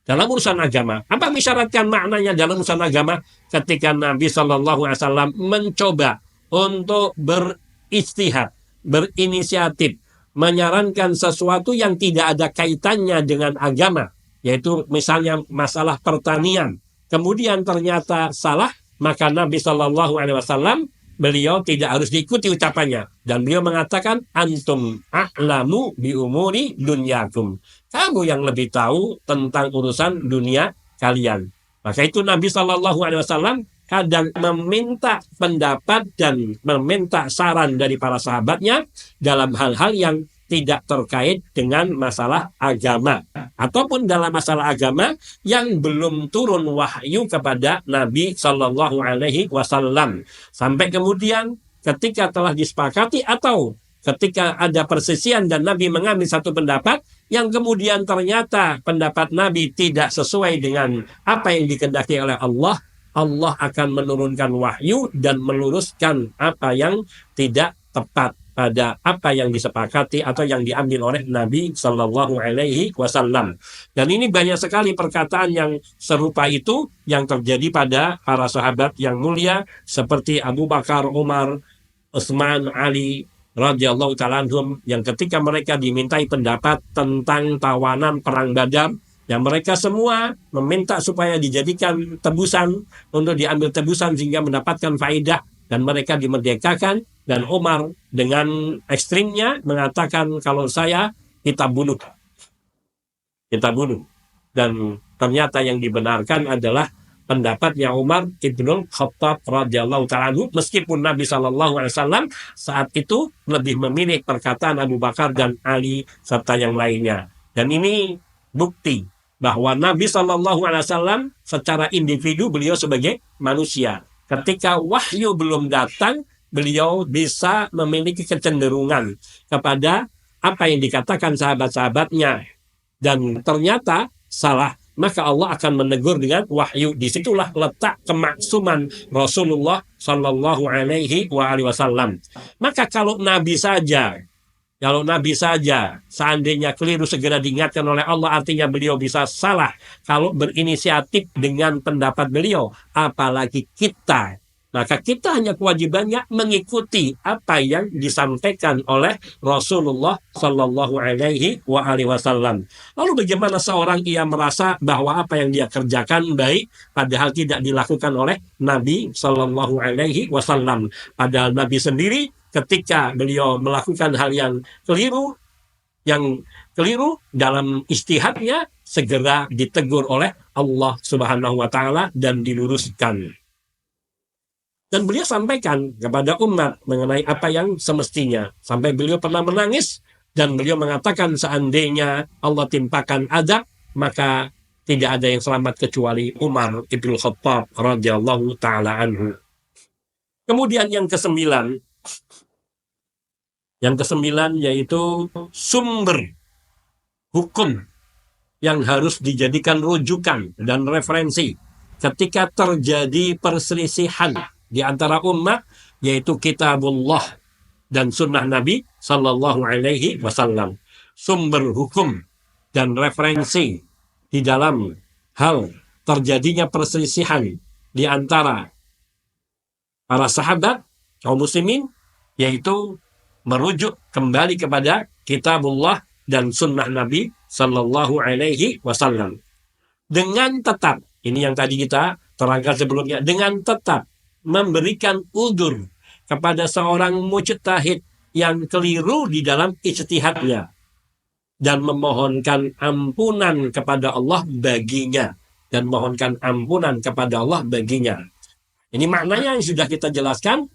Dalam urusan agama, apa mensyaratkan maknanya dalam urusan agama? Ketika Nabi Shallallahu Alaihi Wasallam mencoba untuk beristihad, berinisiatif, menyarankan sesuatu yang tidak ada kaitannya dengan agama, yaitu misalnya masalah pertanian, kemudian ternyata salah, maka Nabi Shallallahu Alaihi Wasallam beliau tidak harus diikuti ucapannya, dan beliau mengatakan antum a'lamu bi umuri dunyakum, kamu yang lebih tahu tentang urusan dunia kalian. Maka itu Nabi Shallallahu Alaihi Wasallam kadang meminta pendapat dan meminta saran dari para sahabatnya dalam hal-hal yang tidak terkait dengan masalah agama, ataupun dalam masalah agama yang belum turun wahyu kepada Nabi Shallallahu Alaihi Wasallam. Sampai kemudian ketika telah disepakati atau ketika ada persisian dan Nabi mengambil satu pendapat yang kemudian ternyata pendapat Nabi tidak sesuai dengan apa yang dikehendaki oleh Allah, Allah akan menurunkan wahyu dan meluruskan apa yang tidak tepat pada apa yang disepakati atau yang diambil oleh Nabi Shallallahu Alaihi Wasallam. Dan ini banyak sekali perkataan yang serupa itu yang terjadi pada para sahabat yang mulia seperti Abu Bakar, Umar, Utsman, Ali radhiyallahu ta'ala anhum, yang ketika mereka dimintai pendapat tentang tawanan perang Badar, yang mereka semua meminta supaya dijadikan tebusan, untuk diambil tebusan sehingga mendapatkan faedah dan mereka dimerdekakan. Dan Umar dengan ekstrimnya mengatakan, kalau saya kita bunuh. Dan ternyata yang dibenarkan adalah pendapatnya Umar ibnul Khattab radhiyallahu ta'ala anhu, meskipun Nabi Shallallahu Alaihi Wasallam saat itu lebih memilih perkataan Abu Bakar dan Ali serta yang lainnya. Dan ini bukti bahwa Nabi Shallallahu Alaihi Wasallam secara individu beliau sebagai manusia, ketika wahyu belum datang, beliau bisa memiliki kecenderungan kepada apa yang dikatakan sahabat-sahabatnya, dan ternyata salah, maka Allah akan menegur dengan wahyu. Disitulah letak kemaksuman Rasulullah Shallallahu Alaihi Wasallam. Maka kalau Nabi saja seandainya keliru segera diingatkan oleh Allah, artinya beliau bisa salah kalau berinisiatif dengan pendapat beliau, apalagi kita. Maka kita hanya kewajibannya mengikuti apa yang disampaikan oleh Rasulullah Shallallahu Alaihi Wasallam. Lalu bagaimana seorang ia merasa bahwa apa yang dia kerjakan baik, padahal tidak dilakukan oleh Nabi Shallallahu Alaihi Wasallam. Padahal Nabi sendiri ketika beliau melakukan hal yang keliru dalam ijtihadnya, segera ditegur oleh Allah Subhanahu Wa Taala dan diluruskan. Dan beliau sampaikan kepada umat mengenai apa yang semestinya. Sampai beliau pernah menangis dan beliau mengatakan, seandainya Allah timpakan adab, maka tidak ada yang selamat kecuali Umar ibn Khattab radhiyallahu ta'ala anhu. Kemudian yang kesembilan yaitu sumber hukum yang harus dijadikan rujukan dan referensi ketika terjadi perselisihan di antara umat, yaitu kitabullah dan sunnah Nabi Sallallahu Alaihi Wasallam. Sumber hukum dan referensi di dalam hal terjadinya perselisihan di antara para sahabat kaum muslimin, yaitu merujuk kembali kepada kitabullah dan sunnah Nabi Sallallahu Alaihi Wasallam. Dengan tetap, ini yang tadi kita terangkan sebelumnya, dengan tetap memberikan udzur kepada seorang mujtahid yang keliru di dalam ijtihadnya dan memohonkan ampunan kepada Allah baginya, dan mohonkan ampunan kepada Allah baginya. Ini maknanya yang sudah kita jelaskan,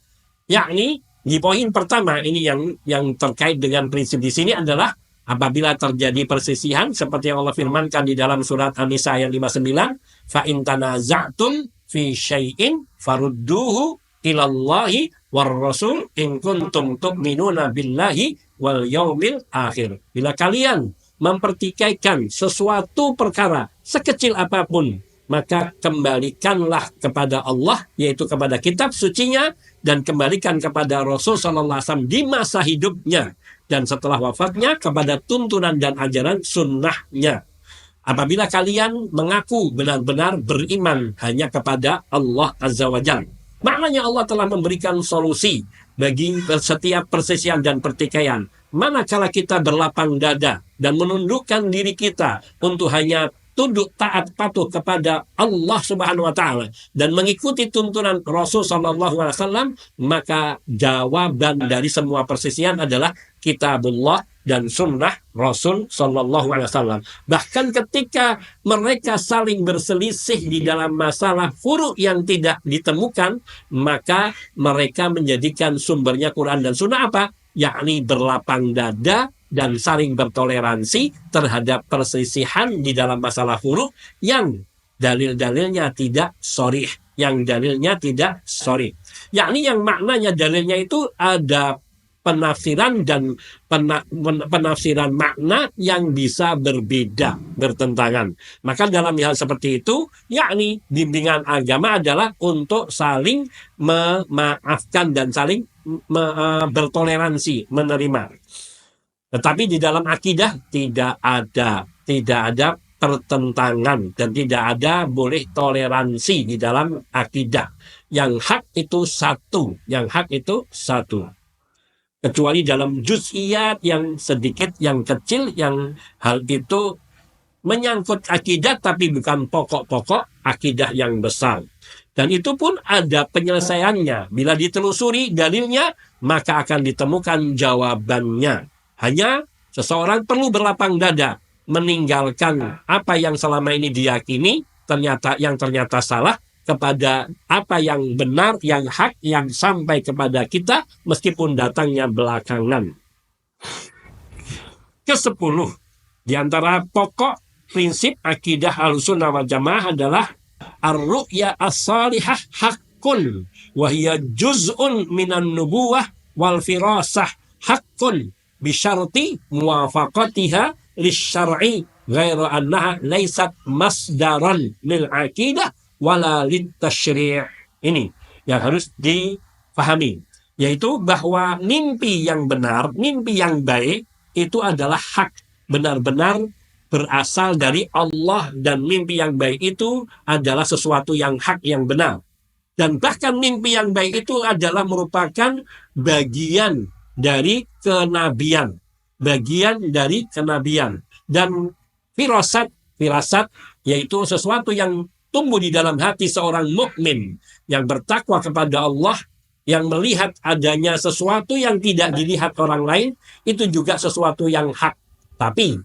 yakni di poin pertama ini yang terkait dengan prinsip di sini adalah apabila terjadi perselisihan seperti yang Allah firmankan di dalam surat An-Nisa ayat 59, fa in tanaza'tum fi syai'in farudduhu ilallahi war rasul in kuntum tu'minuna billahi wal yaumil akhir. Bila kalian mempertikaikan sesuatu perkara sekecil apapun, maka kembalikanlah kepada Allah, yaitu kepada kitab sucinya, dan kembalikan kepada Rasul sallallahu alaihi wasallam di masa hidupnya dan setelah wafatnya kepada tuntunan dan ajaran sunnahnya. Apabila kalian mengaku benar-benar beriman hanya kepada Allah Azza wa Jalla, maknanya Allah telah memberikan solusi bagi setiap perselisihan dan pertikaian. Manakala kita berlapang dada dan menundukkan diri kita untuk hanya tunduk taat patuh kepada Allah Subhanahu wa taala dan mengikuti tuntunan Rasul sallallahu alaihi wasallam, maka jawaban dari semua perselisihan adalah kitabullah dan sunnah Rasul sallallahu alaihi wasallam. Bahkan ketika mereka saling berselisih di dalam masalah furu yang tidak ditemukan, maka mereka menjadikan sumbernya Quran dan sunnah apa? Yakni berlapang dada dan saling bertoleransi terhadap perselisihan di dalam masalah furu yang dalil-dalilnya tidak sharih, yakni yang maknanya dalilnya itu ada penafsiran dan penafsiran makna yang bisa berbeda, bertentangan. Maka dalam hal seperti itu, yakni bimbingan agama adalah untuk saling memaafkan dan saling bertoleransi, menerima. Tetapi di dalam akidah tidak ada pertentangan dan tidak ada boleh toleransi di dalam akidah. Yang hak itu satu. Kecuali dalam juz'iyat yang sedikit, yang kecil, yang hal itu menyangkut akidah tapi bukan pokok-pokok akidah yang besar. Dan itu pun ada penyelesaiannya. Bila ditelusuri dalilnya, maka akan ditemukan jawabannya. Hanya seseorang perlu berlapang dada, meninggalkan apa yang selama ini diyakini, ternyata salah, kepada apa yang benar, yang hak, yang sampai kepada kita, meskipun datangnya belakangan. Ke-10, di antara pokok prinsip akidah Ahlussunnah wal Jamaah adalah ar-ru'ya as-salihah haqqun wa hiya juz'un minan nubuwah wal firasah haqqun bisyarti muwafaqatiha lisyar'i ghairu annaha laysat masdaran lil aqidah wala lit tasyri'. Ini yang harus difahami, yaitu bahwa mimpi yang benar, mimpi yang baik itu adalah hak, benar-benar berasal dari Allah, dan mimpi yang baik itu adalah sesuatu yang hak, yang benar. Dan bahkan mimpi yang baik itu adalah merupakan bagian dari kenabian, dan firasat yaitu sesuatu yang tumbuh di dalam hati seorang mukmin yang bertakwa kepada Allah, yang melihat adanya sesuatu yang tidak dilihat orang lain, itu juga sesuatu yang hak. Tapi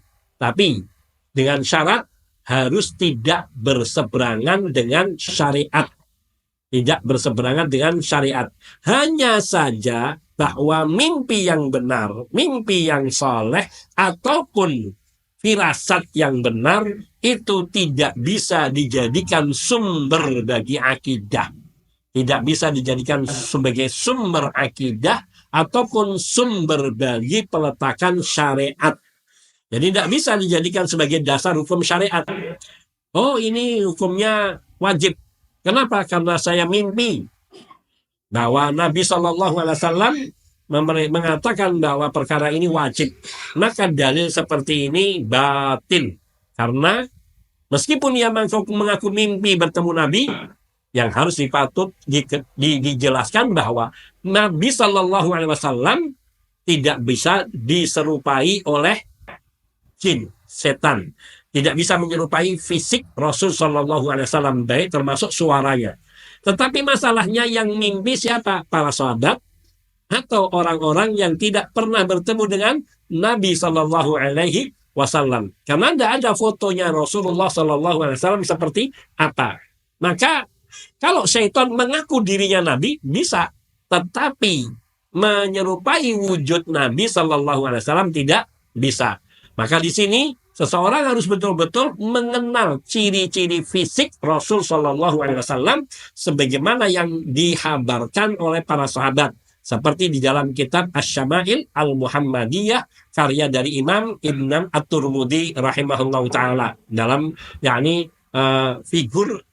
dengan syarat harus tidak berseberangan dengan syariat. Hanya saja bahwa mimpi yang benar, mimpi yang soleh, ataupun firasat yang benar itu tidak bisa dijadikan sumber bagi akidah. Tidak bisa dijadikan sebagai sumber akidah ataupun sumber bagi peletakan syariat. Jadi tidak bisa dijadikan sebagai dasar hukum syariat. Oh, ini hukumnya wajib. Kenapa? Karena saya mimpi bahwa Nabi SAW mengatakan bahwa perkara ini wajib. Maka dalil seperti ini batil. Karena Meskipun ia mengaku mimpi bertemu Nabi, yang harus dijelaskan bahwa Nabi Shallallahu Alaihi Wasallam tidak bisa diserupai oleh jin, setan. Tidak bisa menyerupai fisik Rasul Shallallahu Alaihi Wasallam, baik termasuk suaranya. Tetapi masalahnya yang mimpi siapa? Para sahabat atau orang-orang yang tidak pernah bertemu dengan Nabi Shallallahu Alaihi Wasallam. Karena tidak ada fotonya Rasulullah Shallallahu Alaihi Wasallam seperti apa. Maka kalau syaitan mengaku dirinya Nabi bisa, tetapi menyerupai wujud Nabi Shallallahu Alaihi Wasallam tidak bisa. Maka di sini seseorang harus betul-betul mengenal ciri-ciri fisik Rasul Shallallahu Alaihi Wasallam sebagaimana yang dihabarkan oleh para sahabat. Seperti di dalam kitab Asy-Syama'il Al-Muhammadiyah karya dari Imam Ibn At-Tirmidzi rahimahullah ta'ala dalam figur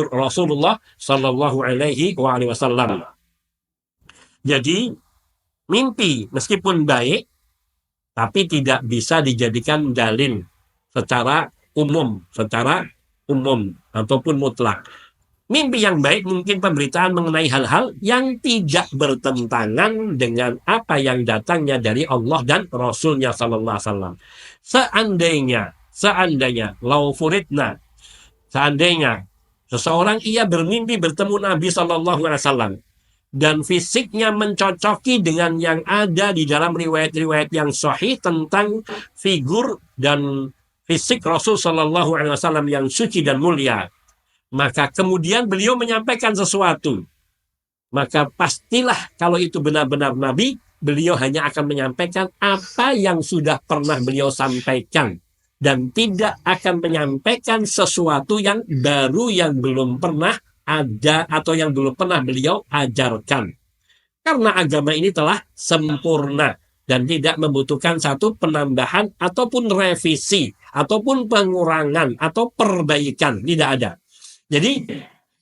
Rasulullah Shallallahu Alaihi Wasallam. Jadi mimpi meskipun baik tapi tidak bisa dijadikan dalil secara umum ataupun mutlak. Mimpi yang baik mungkin pemberitaan mengenai hal-hal yang tidak bertentangan dengan apa yang datangnya dari Allah dan Rasulnya Sallallahu Alaihi Wasallam. Seandainya, seandainya seseorang ia bermimpi bertemu Nabi Sallallahu Alaihi Wasallam dan fisiknya mencocoki dengan yang ada di dalam riwayat-riwayat yang sahih tentang figur dan fisik Rasul Sallallahu Alaihi Wasallam yang suci dan mulia. Maka kemudian beliau menyampaikan sesuatu. Maka pastilah kalau itu benar-benar Nabi, beliau hanya akan menyampaikan apa yang sudah pernah beliau sampaikan. Dan tidak akan menyampaikan sesuatu yang baru yang belum pernah ada atau yang belum pernah beliau ajarkan. Karena agama ini telah sempurna dan tidak membutuhkan satu penambahan ataupun revisi ataupun pengurangan atau perbaikan. Tidak ada. Jadi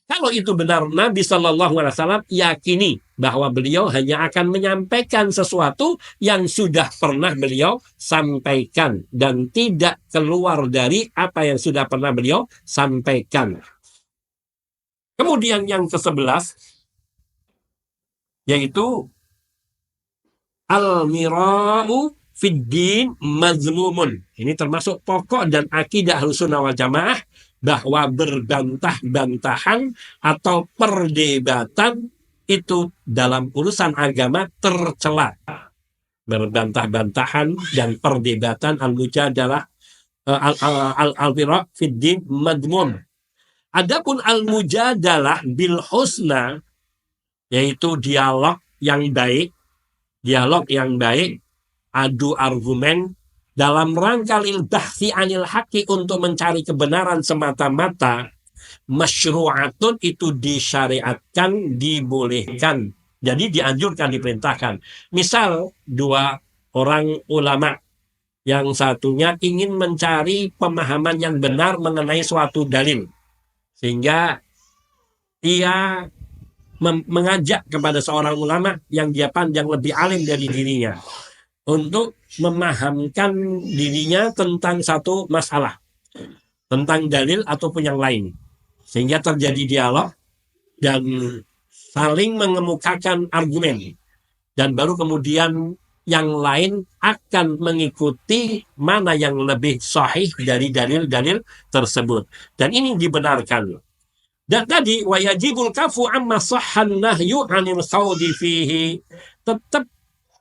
kalau itu benar Nabi Shallallahu Alaihi Wasallam yakini bahwa beliau hanya akan menyampaikan sesuatu yang sudah pernah beliau sampaikan dan tidak keluar dari apa yang sudah pernah beliau sampaikan. Kemudian yang ke-11 yaitu al-mira'u fiddin mazmumun. Ini termasuk pokok dan akidah Ahlussunnah wal Jamaah bahwa berbantah-bantahan atau perdebatan itu dalam urusan agama tercela. Berbantah-bantahan dan perdebatan al-mujadalah al-mira' fiddin mazmum. Adapun al-mujadalah bil husna yaitu dialog yang baik, adu argumen dalam rangka lil bahsi anil haqi untuk mencari kebenaran semata-mata, masyru'atun itu disyariatkan, dibolehkan. Jadi dianjurkan, diperintahkan. Misal dua orang ulama, yang satunya ingin mencari pemahaman yang benar mengenai suatu dalil. Sehingga ia mengajak kepada seorang ulama yang dia pandang lebih alim dari dirinya untuk memahamkan dirinya tentang satu masalah, tentang dalil ataupun yang lain. Sehingga terjadi dialog dan saling mengemukakan argumen. Dan baru kemudian yang lain akan mengikuti mana yang lebih sahih dari dalil-dalil tersebut. Dan ini dibenarkan. Dan tadi wajibul kafu amma sahhan nahyu 'anil khawdi fihi, tetap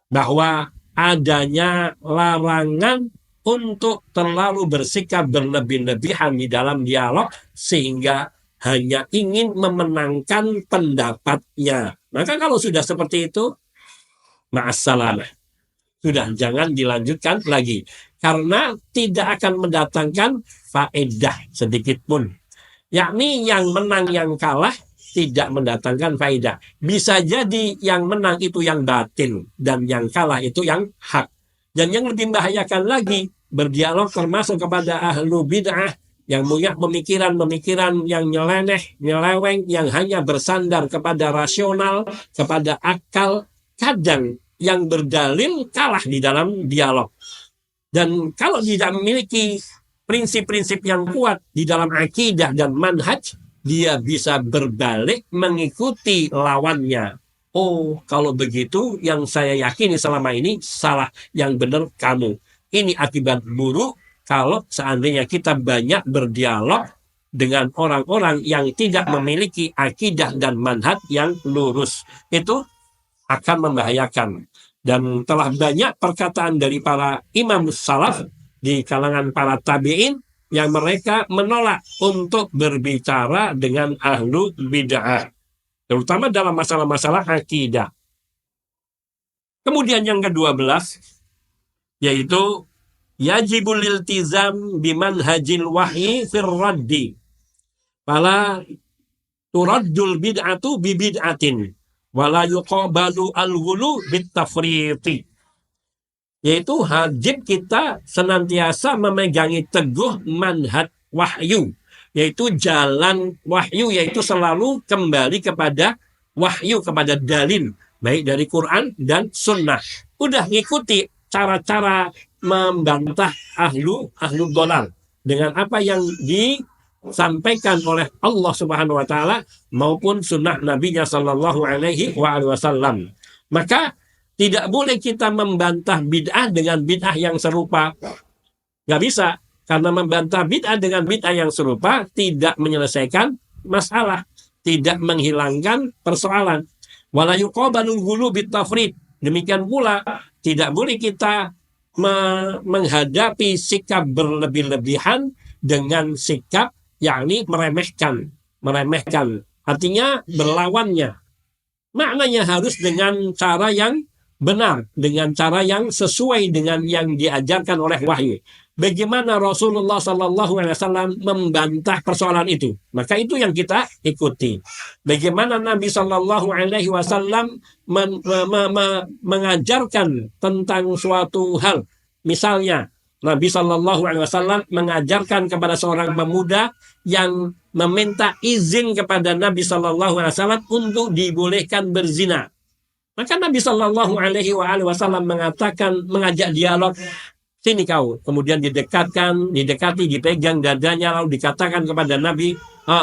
bahwa adanya larangan untuk terlalu bersikap berlebih-lebihan di dalam dialog sehingga hanya ingin memenangkan pendapatnya. Maka kalau sudah seperti itu, ma'assalamah. Sudah jangan dilanjutkan lagi. Karena tidak akan mendatangkan faedah sedikit pun. Yakni yang menang yang kalah tidak mendatangkan faedah. Bisa jadi yang menang itu yang batil dan yang kalah itu yang hak. Dan yang lebih membahayakan lagi, berdialog termasuk kepada ahlu bid'ah yang punya pemikiran-pemikiran yang nyeleneh, nyeleweng, yang hanya bersandar kepada rasional, kepada akal. Kadang yang berdalil kalah di dalam dialog. Dan kalau tidak memiliki prinsip-prinsip yang kuat di dalam akidah dan manhaj, dia bisa berbalik mengikuti lawannya. Oh, kalau begitu yang saya yakini selama ini salah, yang benar kamu. Ini akibat buruk kalau seandainya kita banyak berdialog dengan orang-orang yang tidak memiliki akidah dan manhaj yang lurus. Itu akan membahayakan. Dan telah banyak perkataan dari para imam salaf di kalangan para tabi'in yang mereka menolak untuk berbicara dengan ahlu bid'ah, terutama dalam masalah-masalah akidah. Kemudian yang ke-12, yaitu yajibul iltizam bimanhajil wahyi fir raddi. Fala turaddul bid'atu bibid'atin wala yuqabalu al-ghulu bitafriti. Yaitu wajib kita senantiasa memegangi teguh manhaj wahyu, yaitu jalan wahyu, yaitu selalu kembali kepada wahyu, kepada dalil, baik dari Quran dan sunnah. Udah ngikuti cara-cara membantah ahlu dolal dengan apa yang disampaikan oleh Allah Subhanahu wa taala maupun sunnah Nabi-Nya sallallahu alaihi wasallam. Maka tidak boleh kita membantah bid'ah dengan bid'ah yang serupa. Nggak bisa, karena membantah bid'ah dengan bid'ah yang serupa tidak menyelesaikan masalah, tidak menghilangkan persoalan. Wala yuqabalul ghulu bitafrid. Demikian pula tidak boleh kita menghadapi sikap berlebih-lebihan dengan sikap yakni meremehkan. Artinya berlawannya. Maknanya harus dengan cara yang benar, dengan cara yang sesuai dengan yang diajarkan oleh wahyu. Bagaimana Rasulullah SAW membantah persoalan itu, maka itu yang kita ikuti. Bagaimana Nabi SAW mengajarkan tentang suatu hal, misalnya Nabi SAW mengajarkan kepada seorang pemuda yang meminta izin kepada Nabi SAW untuk dibolehkan berzina. Maka Nabi Shallallahu Alaihi Wasallam mengatakan, mengajak dialog, sini kau. Kemudian didekati, dipegang dadanya, lalu dikatakan kepada Nabi,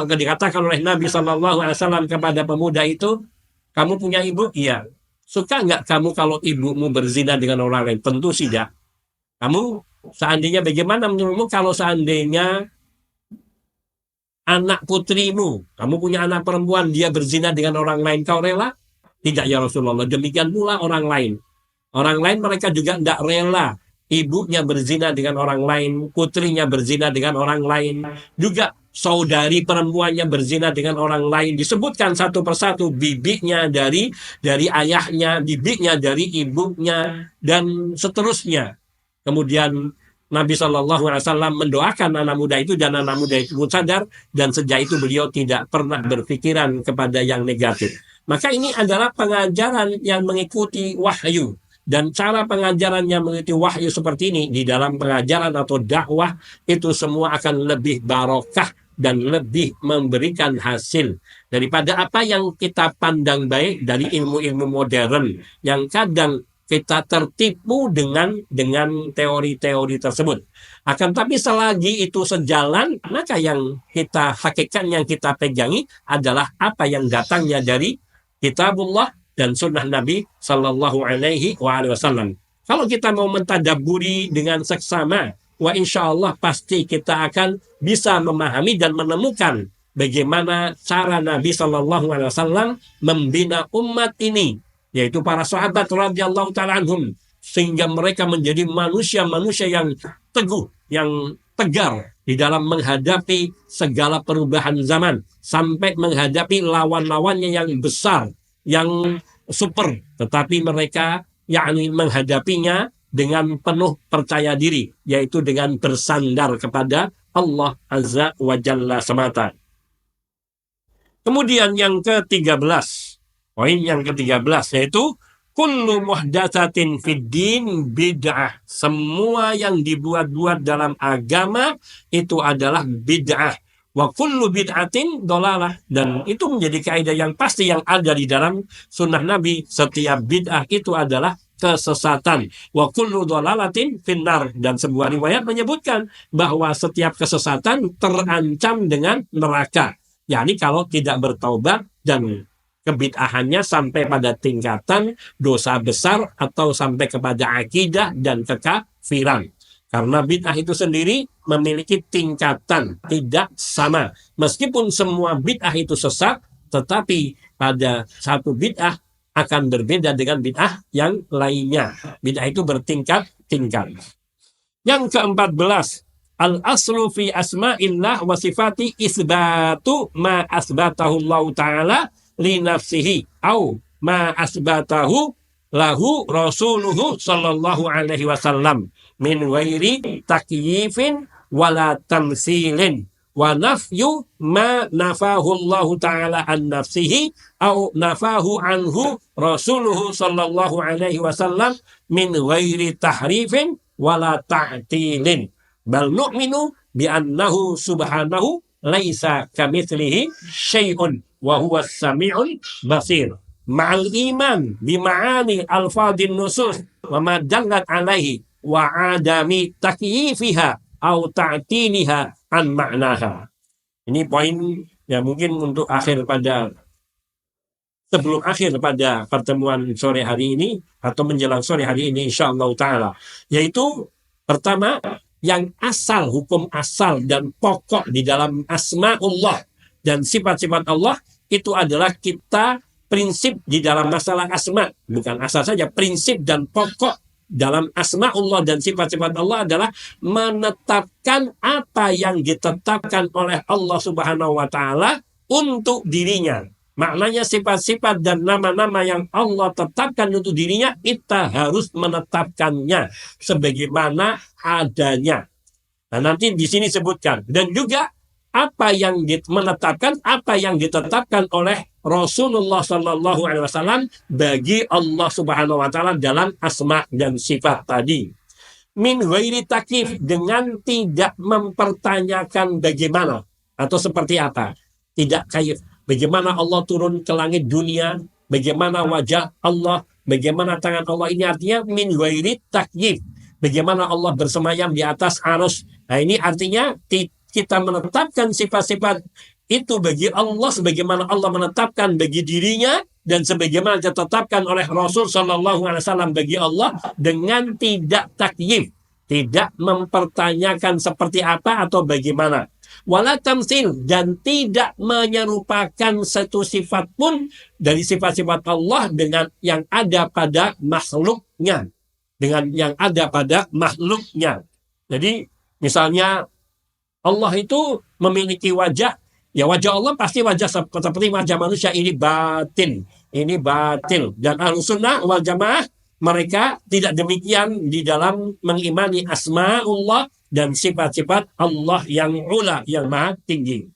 dikatakan oleh Nabi Shallallahu Alaihi Wasallam kepada pemuda itu, kamu punya ibu? Iya. Suka nggak kamu kalau ibumu berzina dengan orang lain? Tentu tidak. Kamu seandainya bagaimana menurutmu kalau seandainya anak putrimu, kamu punya anak perempuan, dia berzina dengan orang lain, kau rela? Tidak ya Rasulullah. Demikian pula orang lain. Orang lain mereka juga tidak rela ibunya berzina dengan orang lain, putrinya berzina dengan orang lain, juga saudari perempuannya berzina dengan orang lain. Disebutkan satu persatu, bibinya dari ayahnya, bibinya dari ibunya, dan seterusnya. Kemudian Nabi SAW mendoakan anak muda itu, dan anak muda itu pun sadar, dan sejak itu beliau tidak pernah berpikiran kepada yang negatif. Maka ini adalah pengajaran yang mengikuti wahyu. Dan cara pengajaran yang mengikuti wahyu seperti ini, di dalam pengajaran atau dakwah, itu semua akan lebih barokah dan lebih memberikan hasil daripada apa yang kita pandang baik dari ilmu-ilmu modern, yang kadang kita tertipu dengan teori-teori tersebut. Akan tapi selagi itu sejalan, maka yang kita hakikat, yang kita pegangi adalah apa yang datangnya dari Kitabullah dan sunnah Nabi Sallallahu Alaihi Wasallam. Kalau kita mau mentadaburi dengan seksama, insya Allah pasti kita akan bisa memahami dan menemukan bagaimana cara Nabi Sallallahu Alaihi Wasallam membina umat ini, yaitu para sahabat radhiyallahu ta'ala anhum, sehingga mereka menjadi manusia-manusia yang teguh, yang tegar di dalam menghadapi segala perubahan zaman, sampai menghadapi lawan-lawannya yang besar, yang super, tetapi mereka yakni menghadapinya dengan penuh percaya diri, yaitu dengan bersandar kepada Allah Azza wa Jalla semata. Kemudian yang ke-13, poin yang ke-13, yaitu kullu muhdatsatin fid din bid'ah. Semua yang dibuat-buat dalam agama itu adalah bid'ah. Wa kullu bid'atin dolalah. Dan itu menjadi kaidah yang pasti yang ada di dalam sunnah Nabi. Setiap bid'ah itu adalah kesesatan. Wa kullu dhalalatin finnar. Dan sebuah riwayat menyebutkan bahwa setiap kesesatan terancam dengan neraka. yakni kalau tidak bertaubat dan kebid'ahannya sampai pada tingkatan dosa besar atau sampai kepada akidah dan kekafiran. Karena bid'ah itu sendiri memiliki tingkatan tidak sama. Meskipun semua bid'ah itu sesat, tetapi pada satu bid'ah akan berbeda dengan bid'ah yang lainnya. Bid'ah itu bertingkat-tingkat. Yang ke-14, al-aslu fi asma'illah wa sifati isbatu ma asbatahu Allah Ta'ala li nafsihi au ma asbatahu lahu rasuluhu sallallahu alaihi wasallam min ghairi takyifin wala tamsilin wa nafyu ma nafahu Allah Ta'ala an nafsihi au nafahu anhu rasuluhu sallallahu alaihi wasallam min ghairi tahrifin wala ta'tilin bal nu'minu bi annahu subhanahu laisa kamitslihi syai'un wa huwa as-sami'ul basir ma'al iman bi ma'ani alfadhin nusus wa ma dallat alaihi wa adami takyifiha au ta'tiliha an ma'naha. Ini poin yang mungkin untuk sebelum akhir pada pertemuan sore hari ini atau menjelang sore hari ini insyaallah ta'ala, yaitu pertama, yang asal, hukum asal dan pokok di dalam asma'ullah dan sifat-sifat Allah itu adalah kita prinsip di dalam masalah asma, bukan asal saja, prinsip dan pokok dalam asma'ullah dan sifat-sifat Allah adalah menetapkan apa yang ditetapkan oleh Allah Subhanahu wa Ta'ala untuk dirinya. Maknanya sifat-sifat dan nama-nama yang Allah tetapkan untuk dirinya, kita harus menetapkannya sebagaimana adanya. Nah, nanti di sini sebutkan. Dan juga apa yang menetapkan, apa yang ditetapkan oleh Rasulullah Sallallahu Alaihi Wasallam bagi Allah Subhanahu Wa Taala dalam asma dan sifat tadi. Min ghairi takyif, dengan tidak mempertanyakan bagaimana atau seperti apa. Tidak kayak bagaimana Allah turun ke langit dunia, bagaimana wajah Allah, bagaimana tangan Allah, ini artinya min ghairi takyif. Bagaimana Allah bersemayam di atas arus. Nah, ini artinya kita menetapkan sifat-sifat itu bagi Allah sebagaimana Allah menetapkan bagi dirinya dan sebagaimana ditetapkan oleh Rasul Sallallahu Alaihi Wasallam bagi Allah dengan tidak takyif, tidak mempertanyakan seperti apa atau bagaimana. Wala tamsil, dan tidak menyerupakan satu sifat pun dari sifat-sifat Allah dengan yang ada pada makhluknya. Dengan yang ada pada makhluknya. Jadi misalnya Allah itu memiliki wajah, ya wajah Allah pasti wajah seperti wajah manusia, ini batin, ini batil. Dan Ahlussunnah wal Jamaah mereka tidak demikian di dalam mengimani asma'ullah dan sifat-sifat Allah yang ula, yang maha tinggi.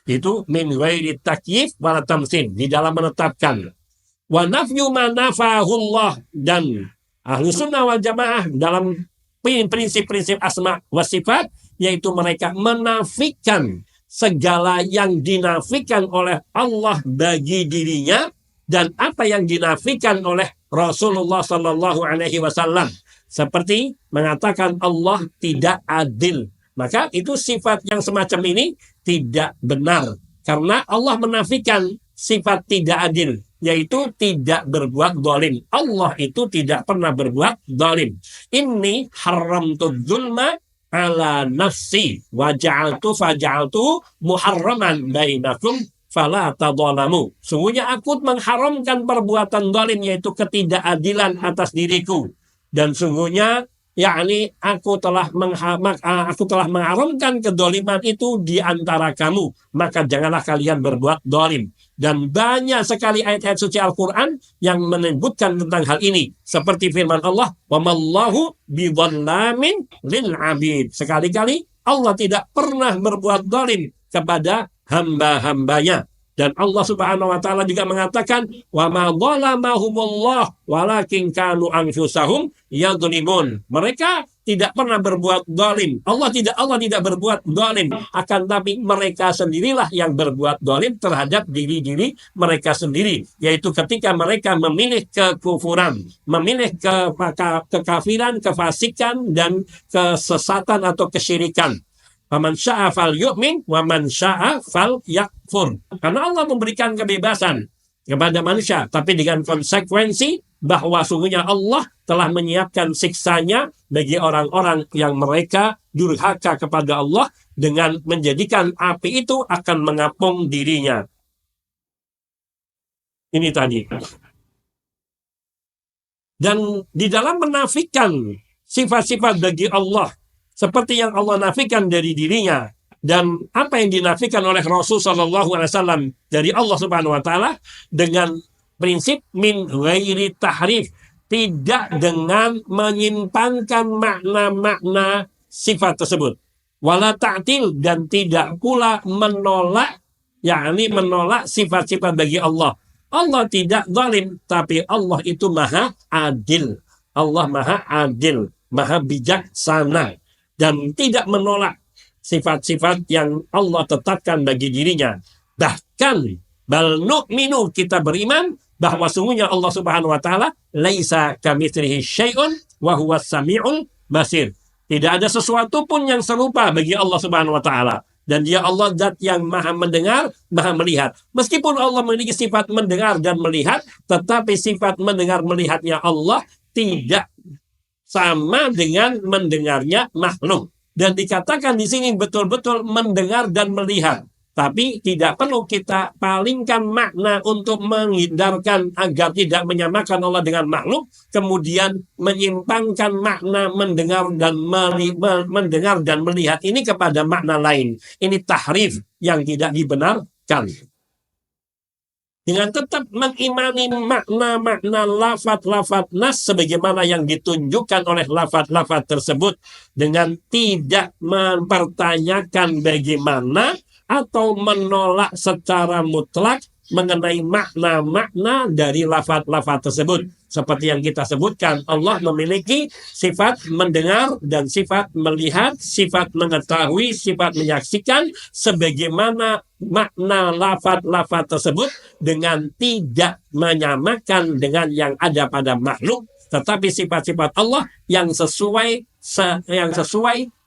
Itu min ghairi takyif wala tamtsil, di dalam menetapkan. Wa nafyu ma nafahullah, dan Ahlussunnah wal Jamaah dalam prinsip-prinsip asma wa sifat, yaitu mereka menafikan segala yang dinafikan oleh Allah bagi dirinya dan apa yang dinafikan oleh Rasulullah Sallallahu Alaihi Wasallam. Seperti mengatakan Allah tidak adil. Maka itu sifat yang semacam ini tidak benar. Karena Allah menafikan sifat tidak adil, yaitu tidak berbuat zalim. Allah itu tidak pernah berbuat zalim. Inni haramtu dzulma ala nafsi wa faja'altu muharraman bainakum fala tadzalamu. Sungguhnya aku mengharamkan perbuatan zalim, yaitu ketidakadilan atas diriku. Dan sungguhnya yakni aku telah mengharamkan kedzaliman itu di antara kamu, maka janganlah kalian berbuat zalim. Dan banyak sekali ayat-ayat suci Al-Quran yang menyebutkan tentang hal ini, seperti firman Allah, wa mallahu bidzallamin lil abid. Sekali-kali Allah tidak pernah berbuat zalim kepada hamba-hambanya. Dan Allah Subhanahu wa Ta'ala juga mengatakan, wa ma dhalamahumullah walakin kanu anfusahum yadhlimun. Mereka tidak pernah berbuat zalim. Allah tidak berbuat zalim, akan tapi mereka sendirilah yang berbuat zalim terhadap diri-diri mereka sendiri, yaitu ketika mereka memilih kekufuran, memilih kekafiran, kefasikan dan kesesatan atau kesyirikan. Faman syaa fal yu'min wa man syaa fal yakfur. Karena Allah memberikan kebebasan kepada manusia, tapi dengan konsekuensi bahwa sungguhnya Allah telah menyiapkan siksanya bagi orang-orang yang mereka durhaka kepada Allah dengan menjadikan api itu akan mengapung dirinya. Ini tadi. Dan di dalam menafikan sifat-sifat bagi Allah, seperti yang Allah nafikan dari dirinya, dan apa yang dinafikan oleh Rasul Shallallahu Alaihi Wasallam dari Allah Subhanahu Wa Taala dengan prinsip min ghairi tahrif, tidak dengan menyimpangkan makna-makna sifat tersebut, wala ta'til, dan tidak pula menolak, yakni menolak sifat-sifat bagi Allah. Allah tidak zalim, tapi Allah itu maha adil. Allah maha adil, maha bijaksana, dan tidak menolak sifat-sifat yang Allah tetapkan bagi dirinya. Bahkan bal nu'minu, kita beriman bahwa sungguhnya Allah Subhanahu wa taala laisa kamitsrihi syai'un wa huwas samiul basir. Tidak ada sesuatu pun yang serupa bagi Allah Subhanahu wa taala, dan Dia Allah zat yang maha mendengar, maha melihat. Meskipun Allah memiliki sifat mendengar dan melihat, tetapi sifat mendengar melihatnya Allah tidak sama dengan mendengarnya makhluk. Dan dikatakan di sini betul-betul mendengar dan melihat. Tapi tidak perlu kita palingkan makna untuk menghindarkan agar tidak menyamakan Allah dengan makhluk, kemudian menyimpangkan makna mendengar dan melihat ini kepada makna lain. Ini tahrif yang tidak dibenarkan. Dengan tetap mengimani makna-makna lafaz-lafaz nas sebagaimana yang ditunjukkan oleh lafaz-lafaz tersebut, dengan tidak mempertanyakan bagaimana atau menolak secara mutlak mengenai makna-makna dari lafaz-lafaz tersebut. Seperti yang kita sebutkan, Allah memiliki sifat mendengar dan sifat melihat, sifat mengetahui, sifat menyaksikan, sebagaimana makna lafaz-lafaz tersebut dengan tidak menyamakan dengan yang ada pada makhluk, tetapi sifat-sifat Allah yang sesuai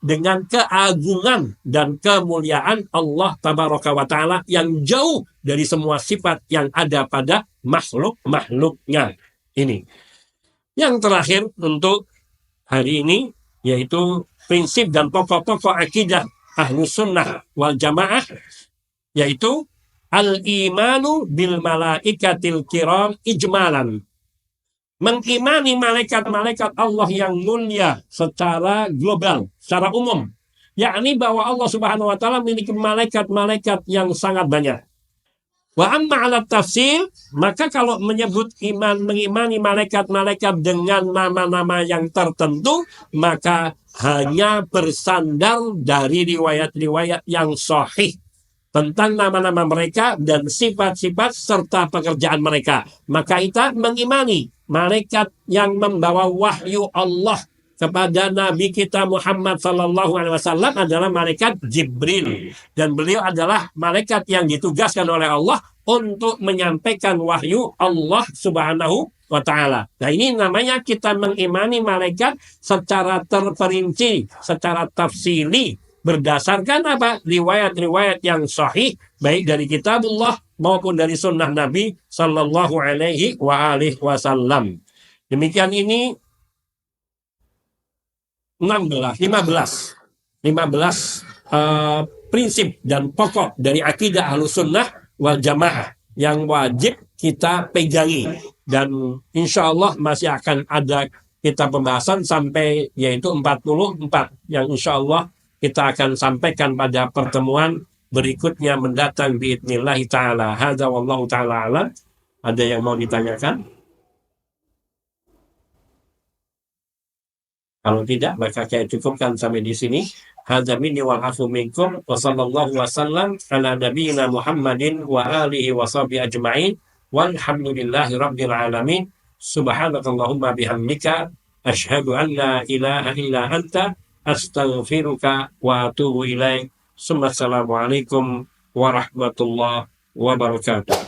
dengan keagungan dan kemuliaan Allah Tabaraka wa Ta'ala yang jauh dari semua sifat yang ada pada makhluk-makhluknya. Ini yang terakhir untuk hari ini, yaitu prinsip dan pokok-pokok akidah Ahlus Sunnah wal Jamaah, yaitu al-imanu bil malaikatil kiram ijmalan. Mengimani malaikat-malaikat Allah yang mulia secara global, secara umum, yakni bahwa Allah Subhanahu wa taala memiliki malaikat-malaikat yang sangat banyak. Wa amma ala tafsir, maka kalau menyebut mengimani malaikat-malaikat dengan nama-nama yang tertentu, maka hanya bersandar dari riwayat-riwayat yang sahih tentang nama-nama mereka dan sifat-sifat serta pekerjaan mereka. Maka kita mengimani malaikat yang membawa wahyu Allah kepada Nabi kita Muhammad Sallallahu Alaihi Wasallam adalah malaikat Jibril, dan beliau adalah malaikat yang ditugaskan oleh Allah untuk menyampaikan wahyu Allah Subhanahu wa Ta'ala. Nah, ini namanya kita mengimani malaikat secara terperinci, secara tafsili, berdasarkan apa? Riwayat-riwayat yang sahih, baik dari kitabullah maupun dari sunnah Nabi Sallallahu Alaihi Wasallam. Demikian ini 15 prinsip dan pokok dari akidah Ahlus Sunnah wal Jamaah yang wajib kita pegangi, dan insya Allah masih akan ada kita pembahasan sampai yaitu 44 yang insya Allah kita akan sampaikan pada pertemuan berikutnya mendatang biidznillah ta'ala. Hadza wallahu ta'ala alam. Ada yang mau ditanyakan? Kalau tidak, maka saya cukupkan sampai di sini. Hadza minni wal afu minkum wa sallallahu wasallam ala nabiyyina Muhammadin wa alihi wa sahbihi ajma'in walhamdulillahi rabbil alamin. Subhanakallahumma bihamdika Asyhadu an la ilaha illa anta astaghfiruka wa atubu ilaik. Assalamualaikum warahmatullahi wabarakatuh.